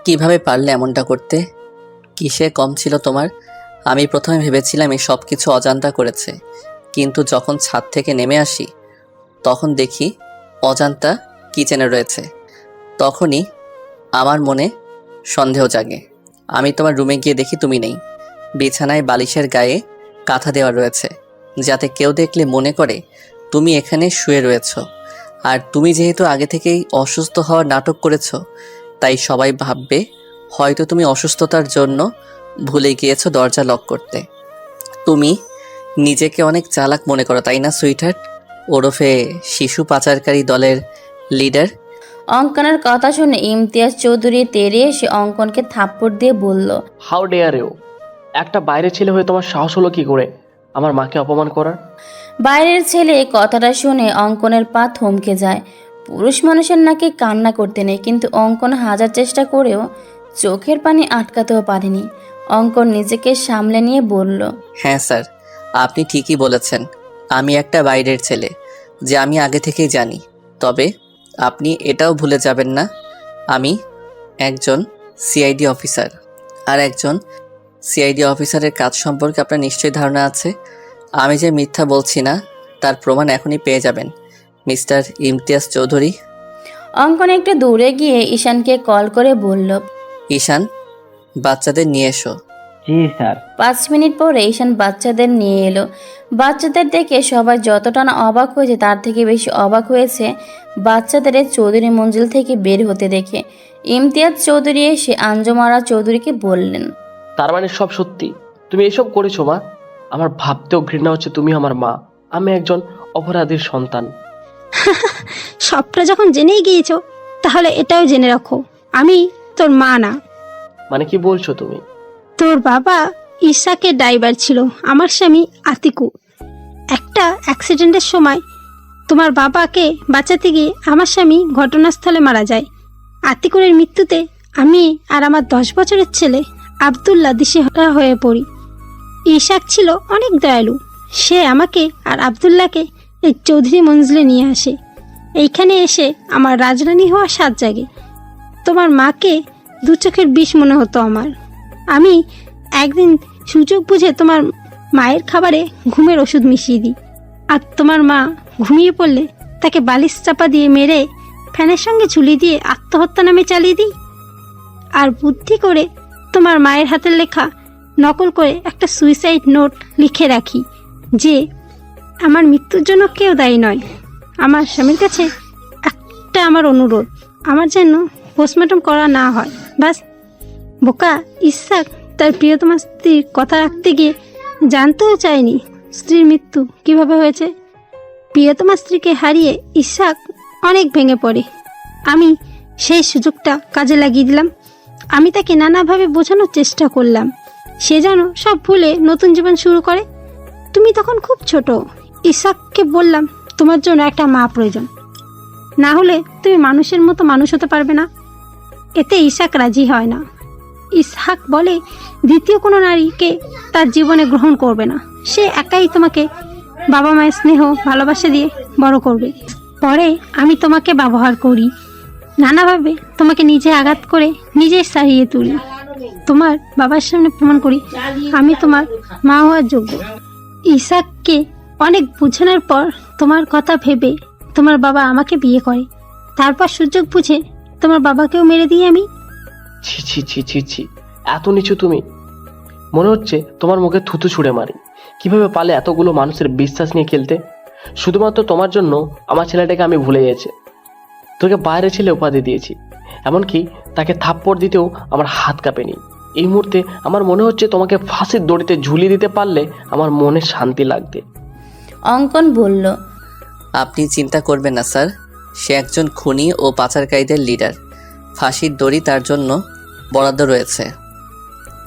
কিভাবে পারলে এমনটা করতে? কিসে কম ছিল তোমার? আমি প্রথমে ভেবেছিলাম এই সব কিছু অজান্তা করেছে, কিন্তু যখন ছাদ থেকে নেমে আসি তখন দেখি অজান্তা কিচেনে রয়েছে। তখনই আমার মনে সন্দেহ জাগে। আমি তোমার রুমে গিয়ে দেখি তুমি নেই। বিছানায় বালিশের গায়ে কাঁথা দেওয়া রয়েছে, যাতে কেউ দেখলে মনে করে তুমি এখানে শুয়ে রয়েছ। আর তুমি যেহেতু আগে থেকেই অসুস্থ হওয়ার নাটক করেছ, তাই সবাই ভাববে হয়তো তুমি অসুস্থতার জন্য ভুলে গিয়েছো দরজা লক করতে। তুমি নিজেকে অনেক চালাক মনে করো, তাই না সুইটহার্ট? ওরফে শিশু পাচারকারী দলের লিডার। অঙ্কনের কথা শুনে ইমতিয়াজ চৌধুরী তেড়ে এসে অঙ্কনকে থাপ্পড় দিয়ে বলল, হাউ ডেয়ার ইউ! একটা বাইরে ছেলে হয়ে তোমার সাহস হলো কি করে আমার মাকে অপমান করার? বাইরের ছেলে কথাটা শুনে অঙ্কনের পা থমকে যায়। পুরুষ মানুষের নাকি কান্না করতে নেই, কিন্তু অঙ্কন হাজার চেষ্টা করেও চোখের পানি আটকাতেও পারেনি। অঙ্কন নিজেকে সামলে নিয়ে বলল, হ্যাঁ স্যার, আপনি ঠিকই বলেছেন। আমি একটা বাইরের ছেলে, যে আমি আগে থেকেই জানি। তবে আপনি এটাও ভুলে যাবেন না, আমি একজন সিআইডি অফিসার। আর একজন সিআইডি অফিসারের কাজ সম্পর্কে আপনার নিশ্চয়ই ধারণা আছে। আমি যে মিথ্যা বলছি না তার প্রমাণ এখনই পেয়ে যাবেন, মিস্টার ইমতিয়াজ চৌধুরী। অঙ্কন একটু দূরে গিয়ে ঈশানকে কল করে বলল, ঈশান, বাচ্চাদের নিয়ে এসো। জি স্যার। 5 মিনিট পরে ঈশান বাচ্চাদের নিয়ে এলো। বাচ্চাদের দেখে সবাই যতটা না অবাক হয়েছে তার থেকে বেশি অবাক হয়েছে বাচ্চাদের চৌধুরী মঞ্জিল থেকে বের হতে দেখে। ইমতিয়াজ চৌধুরী এসে আঞ্জুমারা চৌধুরীকে বললেন, তার মানে সব সত্যি? তুমি এসব করেছো মা? আমার ভাবতেও ঘৃণা হচ্ছে তুমি আমার মা। আমি একজন অপরাধীর সন্তান। সবটা যখন জেনেই গিয়েছো, তাহলে এটাও জেনে রাখো, আমি তোর মা না। মানে কি বলছো তুমি? তোর বাবা ইসাকের ড্রাইভার ছিল, আমার স্বামী আতিকু। একটা অ্যাক্সিডেন্টের সময় তোমার বাবাকে বাঁচাতে গিয়ে আমার স্বামী ঘটনাস্থলে মারা যায়। আতিকুরের মৃত্যুতে আমি আর আমার 10 বছরের ছেলে আব্দুল্লাহ দিশেহারা হয়ে পড়ি। ইসাক ছিল অনেক দয়ালু, সে আমাকে আর আব্দুল্লাহকে এই চৌধুরী মঞ্জিলে নিয়ে আসে। এইখানে এসে আমার রাজরানী হওয়া স্বাদ জাগে। তোমার মাকে দু চোখের বিষ মনে হতো আমার। আমি একদিন সুযোগ বুঝে তোমার মায়ের খাবারে ঘুমের ওষুধ মিশিয়ে দিই, আর তোমার মা ঘুমিয়ে পড়লে তাকে বালিশ চাপা দিয়ে মেরে ফ্যানের সঙ্গে ঝুলিয়ে দিয়ে আত্মহত্যা নামে চালিয়ে দিই। আর বুদ্ধি করে তোমার মায়ের হাতের লেখা নকল করে একটা সুইসাইড নোট লিখে রাখি যে আমার মৃত্যুর জন্য কেউ দায়ী নয়। আমার স্বামীর কাছে একটা আমার অনুরোধ, আমার যেন পোস্টমর্টম করা না হয়। বাস। বোকা ইসাক তার প্রিয়তমা স্ত্রীর কথা রাখতে গিয়ে জানতেও চায়নি স্ত্রীর মৃত্যু কিভাবে হয়েছে। প্রিয়তমা স্ত্রীকে হারিয়ে ইসাক অনেক ভেঙে পড়ে। আমি সেই সুযোগটা কাজে লাগিয়ে দিলাম। আমি তাকে নানাভাবে বোঝানোর চেষ্টা করলাম, সে যেন সব ভুলে নতুন জীবন শুরু করে। তুমি তখন খুব ছোট। ইসাককে বললাম তোমার জন্য একটা মা প্রয়োজন, না হলে তুমি মানুষের মতো মানুষ হতে পারবে না। এতে ইসাক রাজি হয় না। ইসহাক বলে দ্বিতীয় কোনো নারীকে তার জীবনে গ্রহণ করবে না, সে একাই তোমাকে বাবা মায়ের স্নেহ ভালোবাসা দিয়ে বড় করবে। পরে আমি তোমাকে ব্যবহার করি, নানাভাবে তোমাকে নিজে আঘাত করে নিজে সারিয়ে তুলি। তোমার বাবার সামনে প্রমাণ করি আমি তোমার মা হওয়ার যোগ্য। ইসাককে অনেক বোঝানোর পর তোমার কথা ভেবে তোমার বাবা আমাকে বিয়ে করে। তারপর সুযোগ বুঝে তোমার বাবাকেও মেরে দিই আমি। ছি ছি ছি ছি ছি, এত নিচু তুমি! মনে হচ্ছে তোমার মুখে থুতু ছুঁড়ে মারি। কিভাবে পালে এতগুলো মানুষের বিশ্বাস নিয়ে খেলতে? শুধুমাত্র তোমার জন্য আমার ছেলেটাকে আমি ভুলে গেছি। তোকে বাইরে ছেলে উপাধি দিয়েছি, এমনকি তাকে থাপ্পড় দিতেও আমার হাত কাঁপেনি। এই মুহূর্তে আমার মনে হচ্ছে তোমাকে ফাঁসির দড়িতে ঝুলিয়ে দিতে পারলে আমার মনে শান্তি লাগবে। অঙ্কন বলল, আপনি চিন্তা করবেন না স্যার, সে একজন খুনি ও পাচারকারীদের লিডার। ফাঁসির দড়ি তার জন্য বরাদ্দ রয়েছে।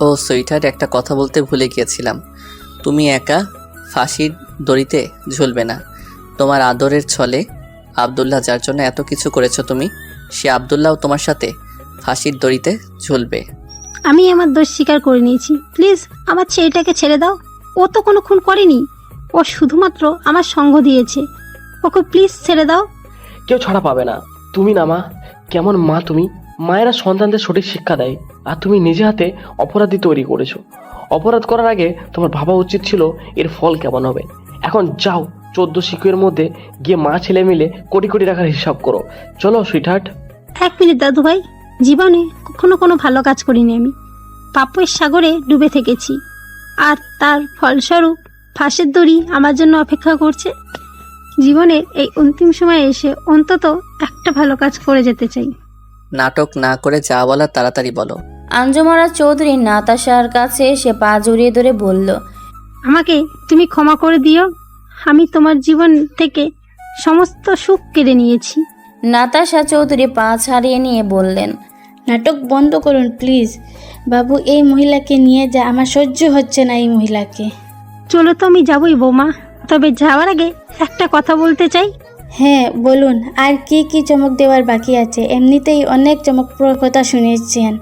ও সুইটহার্ট, একটা কথা বলতে ভুলে গিয়েছিলাম, তুমি একা ফাঁসির দড়িতে ঝুলবে না। তোমার আদরের ছলে আব্দুল্লাহ, যার জন্য এত কিছু করেছো তুমি, সে আব্দুল্লাহও তোমার সাথে ফাঁসির দড়িতে ঝুলবে। আমি আমার দোষ স্বীকার করে নিয়েছি, প্লিজ আমার ছেলেটাকে ছেড়ে দাও। ও তো কোনো খুন করেনি, ও শুধুমাত্র আমার সঙ্গ দিয়েছে। ওকে প্লিজ ছেড়ে দাও। কেউ ছাড়া পাবে না। তুমি না মা, কেমন মা তুমি! মায়েরা সন্তানদের সঠিক শিক্ষা দেয়, আর তুমি নিজে হাতে অপরাধী তৈরি করেছো। অপরাধ করার আগে তোমার ভাবা উচিত ছিল এর ফল কেমন হবে। এখন যাও 14 শিকুয়ের মধ্যে গিয়ে মা ছেলে মিলে কোটি কোটি টাকার হিসাব করো। চলো সুইটহার্ট। 1 মিনিট দাদু ভাই, জীবনে কখনো কোনো ভালো কাজ করিনি আমি। পাপের সাগরে ডুবে থেকেছি, আর তার ফলস্বরূপ ফাঁসের দড়ি আমার জন্য অপেক্ষা করছে। জীবনের এই অন্তিম সময়ে এসে অন্তত একটা ভালো কাজ করে যেতে চাই। নাটক না করে যা বলার তাড়াতাড়ি বলো। আঞ্জুমারা চৌধুরী নাতাশার কাছে এসে পা জড়িয়ে ধরে বলল, আমাকে তুমি ক্ষমা করে দিও। আমি তোমার জীবন থেকে সমস্ত সুখ কেড়ে নিয়েছি। নাতাশা চৌধুরী পা ছাড়িয়ে নিয়ে বললেন, নাটক বন্ধ করুন প্লিজ। বাবু এই মহিলাকে নিয়ে যা, আমার সহ্য হচ্ছে না এই মহিলাকে। চলো তো আমি যাবই বৌমা, তবে যাওয়ার আগে একটা কথা বলতে চাই। হ্যাঁ বলুন, আর কি কি চমক দেওয়ার বাকি আছে? এমনিতেই অনেক চমকপ্রদ কথা শুনেছেন,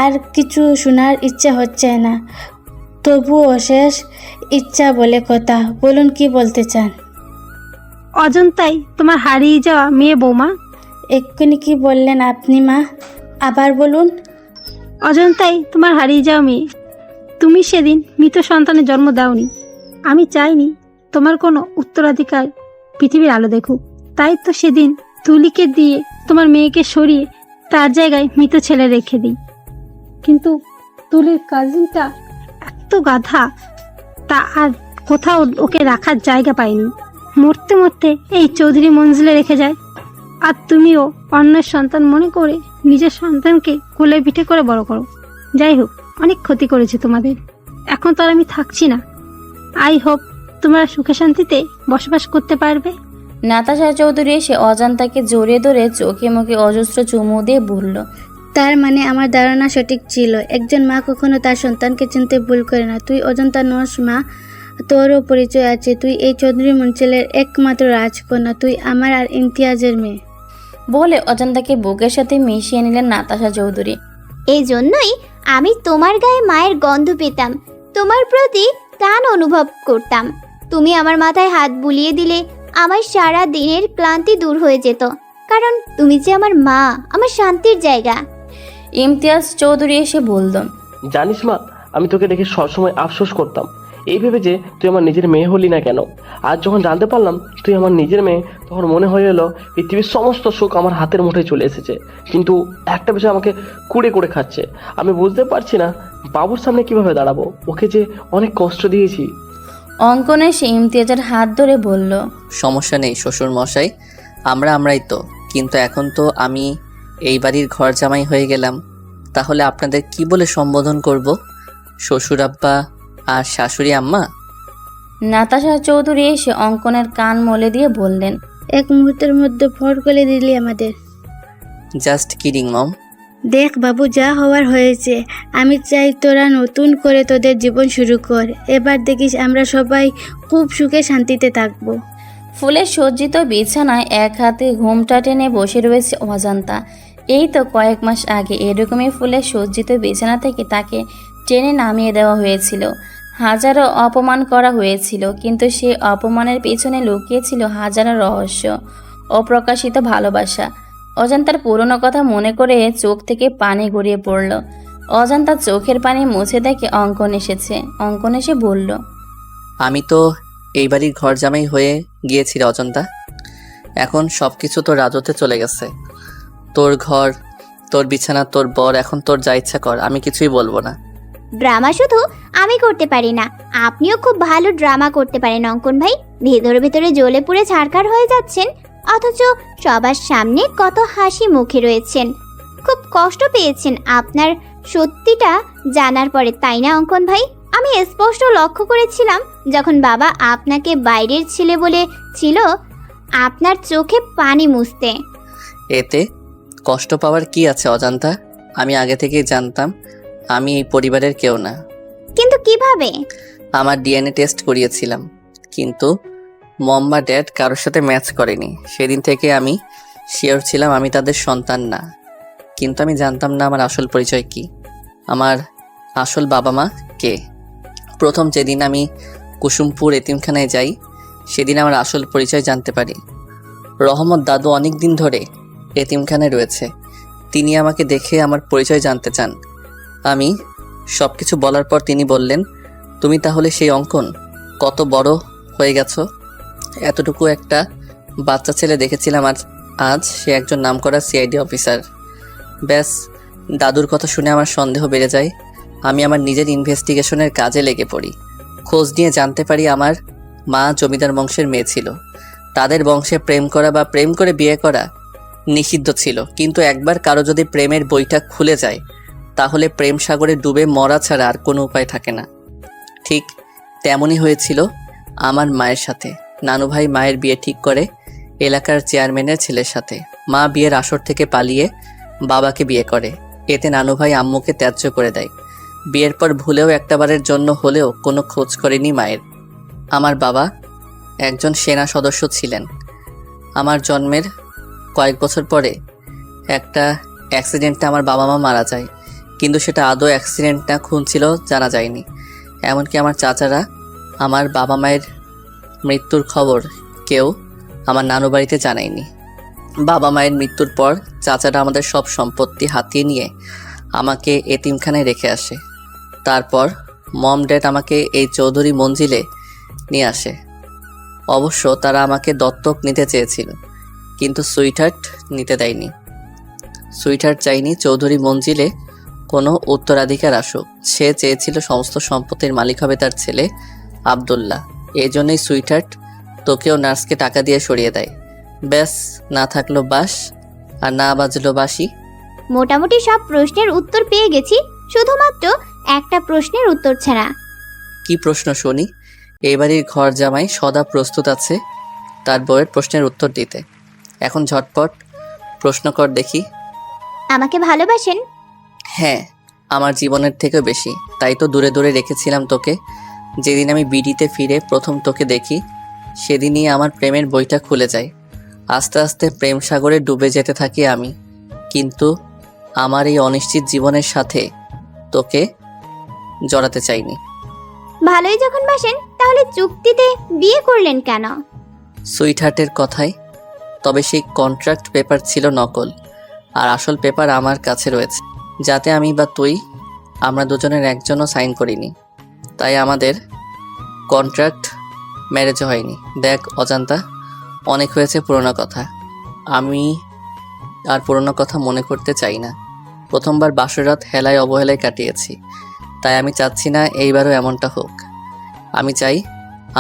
আর কিছু শোনার ইচ্ছা হচ্ছে না। তবুও শেষ ইচ্ছা বলে কথা, বলুন কি বলতে চান। অজন্তাই তোমার হারিয়ে যাওয়া মেয়ে বৌমা। এক্ষুনি কি বললেন আপনি মা? আবার বলুন। অজন্তাই তোমার হারিয়ে যাওয়া মেয়ে। তুমি সেদিন মৃত সন্তানের জন্ম দাওনি। আমি চাইনি তোমার কোনো উত্তরাধিকার পৃথিবীর আলো দেখুক। তাই তো সেদিন তুলিকে দিয়ে তোমার মেয়েকে সরিয়ে তার জায়গায় মৃত ছেলে রেখে দিই। কিন্তু তুলির কাজিনটা এত গাধা, তা আর কোথাও ওকে রাখার জায়গা পায়নি। মরতে মরতে এই চৌধুরী মঞ্জিলে রেখে যায়। আর তুমিও অন্যের সন্তান মনে করে নিজের সন্তানকে কোলে পিঠে করে বড় করো। যাই হোক, অনেক ক্ষতি করেছে তোমাদের। এখন তো আর আমি থাকছি না। আই হোপ তোমরা সুখে শান্তিতে বসবাস করতে পারবে। নাতাশা চৌধুরী এসে অজান্তাকে জড়িয়ে ধরে চোখে মুখে অজস্র চুমু দিয়ে বলল, তার মানে আমার ধারণা সঠিক ছিল। একজন মা কখনো তার সন্তানকে চিনতে ভুল করে না। তুই অজন্তা নস মা, তোরও পরিচয় আছে। তুই এই চৌধুরী মঞ্চলের একমাত্র রাজকন্যা। তুই আমার আর ইমতিয়াজের মেয়ে। বলে অজান্তাকে বুকের সাথে মিশিয়ে নিলেন নাতাশা চৌধুরী। এই জন্যই আমি তোমার গায়ে মায়ের গন্ধ পেতাম, তোমার প্রতি টান অনুভব করতাম। তুমি আমার মাথায় হাত বুলিয়ে দিলে আমার সারা দিনের ক্লান্তি দূর হয়ে যেত, কারণ তুমি যে আমার মা, আমার শান্তির জায়গা। ইমতিয়াজ চৌধুরী এসে বলল, জানিস মা, আমি তোকে দেখে সবসময় আফসোস করতাম এই ভেবে যে তুই আমার নিজের মেয়ে হলি না কেন। আজ যখন জানতে পারলাম তুই আমার নিজের মেয়ে, তখন মনে হয়ে এলো পৃথিবীর সমস্ত সুখ আমার হাতের মুঠোয় চলে এসেছে। কিন্তু একটা বিষয় আমাকে কুড়ে কুড়ে খাচ্ছে। আমি বুঝতে পারছি না বাবুর সামনে কিভাবে দাঁড়াবো। ওকে যে অনেক কষ্ট দিয়েছি। অঙ্কন এসে ইমতিয়াজের হাত ধরে বলল, সমস্যা নেই শ্বশুর মশাই, আমরাই তো। কিন্তু এখন তো আমি এই বাড়ির ঘর জামাই হয়ে গেলাম, তাহলে আপনাদের কি বলে সম্বোধন করব? শ্বশুর আব্বা আর শাশুড়ি আম্মা? নাতাশা চৌধুরী এসে অঙ্কনের কান মলে দিয়ে বললেন, এক মুহূর্তের মধ্যে ফট করে দিলি আমাদের। জাস্ট কিডিং মম। দেখ বাবু, যা হওয়ার হয়েছে। আমি চাই তোরা নতুন করে তোদের জীবন শুরু কর। এবার দেখিস আমরা সবাই খুব সুখে শান্তিতে থাকবো। ফুলে সজ্জিত বিছানায় এক হাতে ঘুমটা টেনে বসে রয়েছে অজান্তা। এই তো কয়েক মাস আগে এরকমই ফুলে সজ্জিত বিছানা থেকে তাকে টেনে নামিয়ে দেওয়া হয়েছিল। হাজারো অপমান করা হয়েছিল, কিন্তু সে অপমানের পেছনে লুকিয়েছিল হাজারো রহস্য, অপ্রকাশিত ভালোবাসা। অজান্তার পুরনো কথা মনে করে চোখ থেকে পানি গড়িয়ে পড়ল। অজান্তার চোখের পানি মুছে দেখে অঙ্কন এসেছে। অঙ্কন এসে বলল, আমি তো এই বাড়ির ঘর জামাই হয়ে গিয়েছি রে অজন্তা। এখন সব কিছু তোর রাজত্বে চলে গেছে। তোর ঘর, তোর বিছানা, তোর বর, এখন তোর যা ইচ্ছা কর, আমি কিছুই বলবো না। ড্রামা শুধু আমি করতে পারি না, আপনিও খুব ভালো ড্রামা করতে পারেন অঙ্কন ভাই। ভেতরে ভেতরে জ্বলে পুড়ে ছারখার হয়ে যাচ্ছেন, অথচ সবার সামনে কত হাসি মুখে রয়েছেন। খুব কষ্ট পেয়েছেন আপনার সত্যিটা জানার পরে, তাই না অঙ্কন ভাই? আমি স্পষ্ট লক্ষ্য করেছিলাম যখন বাবা আপনাকে বাইরের ছেলে বলে ছিল, আপনার চোখে পানি মুছতে। এতে কষ্ট পাওয়ার কি আছে অজান্তা? আমি আগে থেকেই জানতাম আমি এই পরিবারের কেউ না। কিন্তু কিভাবে? আমার ডিএনএ টেস্ট করিয়েছিলাম, কিন্তু মম বা ড্যাড কারোর সাথে ম্যাচ করেনি। সেদিন থেকে আমি শিওর ছিলাম আমি তাদের সন্তান না। কিন্তু আমি জানতাম না আমার আসল পরিচয় কি, আমার আসল বাবা মা কে। প্রথম যেদিন আমি কুসুমপুর এতিমখানায় যাই, সেদিন আমার আসল পরিচয় জানতে পারি। রহমত দাদু অনেক দিন ধরে এতিমখানায় রয়েছে। তিনি আমাকে দেখে আমার পরিচয় জানতে চান। আমি সব কিছু বলার পর তিনি বললেন, তুমি তাহলে সেই অঙ্কন? কত বড় হয়ে গেছো। এতটুকু একটা বাচ্চা ছেলে দেখেছিলাম, আর আজ সে একজন নামকরা সিআইডি অফিসার। ব্যাস, দাদুর কথা শুনে আমার সন্দেহ বেড়ে যায়। আমি আমার নিজের ইনভেস্টিগেশনের কাজে লেগে পড়ি। খোঁজ নিয়ে জানতে পারি আমার মা জমিদার বংশের মেয়ে ছিল। তাদের বংশে প্রেম করা বা প্রেম করে বিয়ে করা নিষিদ্ধ ছিল, কিন্তু একবার কারো যদি প্রেমের বইটা খুলে যায় তাহলে প্রেম সাগরে ডুবে মরা ছাড়া আর কোনো উপায় থাকে না। ঠিক তেমনই হয়েছিল আমার মায়ের সাথে। নানু ভাই মায়ের বিয়ে ঠিক করে এলাকার চেয়ারম্যানের ছেলের সাথে। মা বিয়ের আসর থেকে পালিয়ে বাবাকে বিয়ে করে। এতে নানু ভাই আম্মুকে ত্যায্য করে দেয়। বিয়ের পর ভুলেও একটাবারের জন্য হলেও কোনো খোঁজ করেনি মায়ের। আমার বাবা একজন সেনা সদস্য ছিলেন। আমার জন্মের কয়েক বছর পরে একটা অ্যাক্সিডেন্টে আমার বাবা মা মারা যায়, কিন্তু সেটা আদৌ অ্যাক্সিডেন্ট না খুন ছিল জানা যায়নি। এমনকি আমার চাচারা আমার বাবা মায়ের মৃত্যুর খবর কেউ আমার নানু বাড়িতে জানায়নি। বাবা মায়ের মৃত্যুর পর চাচারা আমাদের সব সম্পত্তি হাতিয়ে নিয়ে আমাকে এতিমখানায় রেখে আসে। তারপর মম ড্যাড আমাকে এই চৌধুরী মঞ্জিলে নিয়ে আসে। অবশ্য তারা আমাকে দত্তক নিতে চেয়েছিল, কিন্তু সুইটহার্ট নিতে দেয়নি। সুইটহার্ট চাইনি চৌধুরী মঞ্জিলে কোনো উত্তরাধিকার আসুক। সে চেয়েছিল সমস্ত সম্পত্তির মালিক হবে তার ছেলে আব্দুল্লাহ। এই জন্যই সুইটহার্ট তোকেও নার্সকে টাকা দিয়ে সরিয়ে দেয়। ব্যাস, না থাকলো বাস আর না বাজলো বাসি। মোটামুটি সব প্রশ্নের উত্তর পেয়ে গেছি, শুধুমাত্র একটা প্রশ্নের উত্তর ছাড়া। কি প্রশ্ন শুনি? এই বাড়ির ঘর জামাই সদা প্রস্তুত আছে তার বউয়ের প্রশ্নের উত্তর দিতে। এখন ঝটপট প্রশ্ন কর দেখি। আমাকে ভালোবাসেন? হ্যাঁ, আমার জীবনের থেকেও বেশি। তাই তো দূরে দূরে রেখেছিলাম তোকে। যেদিন আমি বিডিতে ফিরে প্রথম তোকে দেখি সেদিনই আমার প্রেমের বইটা খুলে যায়। আস্তে আস্তে প্রেম সাগরে ডুবে যেতে থাকি আমি। কিন্তু আমার এই অনিশ্চিত জীবনের সাথে তোকে জড়াতে চাইনি। ভালোই যখন বাসেন তাহলে চুক্তিতে বিয়ে করলেন কেন? সুইটহার্টের কথায়। তবে সেই কন্ট্রাক্ট পেপার ছিল নকল, আর আসল পেপার আমার কাছে রয়েছে, যাতে আমি বা তুই আমরা দুজনের একজনও সাইন করিনি। তাই আমাদের কন্ট্রাক্ট ম্যারেজ হয়নি। দেখ অজান্তা, অনেক হয়েছে পুরনো কথা। আমি আর পুরনো কথা মনে করতে চাই না। প্রথমবার বাসরাত হেলায় অবহেলায় কাটিয়েছি, তাই আমি চাচ্ছি না এইবারও এমনটা হোক। আমি চাই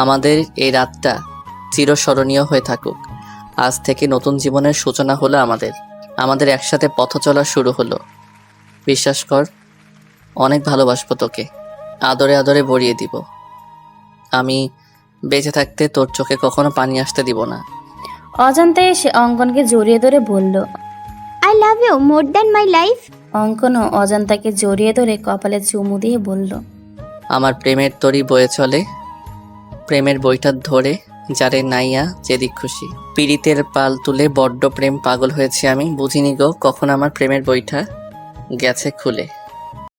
আমাদের এই রাতটা চিরস্মরণীয় হয়ে থাকুক। আজ থেকে নতুন জীবনের সূচনা হলো আমাদের একসাথে পথ চলা শুরু হলো। বিশ্বাস কর, অনেক ভালোবাসবো তোকে, আদরে আদরে ভরিয়ে দিব। আমি বেঁচে থাকতে তোর চোখে কখনো পানি আসতে দিব না। অজান্তে সে অঙ্কনকে জড়িয়ে ধরে বলল, I love you more than my life. অঙ্কনও অজান্তাকে জড়িয়ে ধরে কপালে চুমু দিয়ে বলল, আমার প্রেমের তরি বয়ে চলে, প্রেমের বইটা ধরে যারে নাইয়া যেদিক খুশি। পীড়িতের পাল তুলে বড্ড প্রেম পাগল হয়েছি আমি, বুঝিনি গো কখন আমার প্রেমের বইটা গেছে খুলে।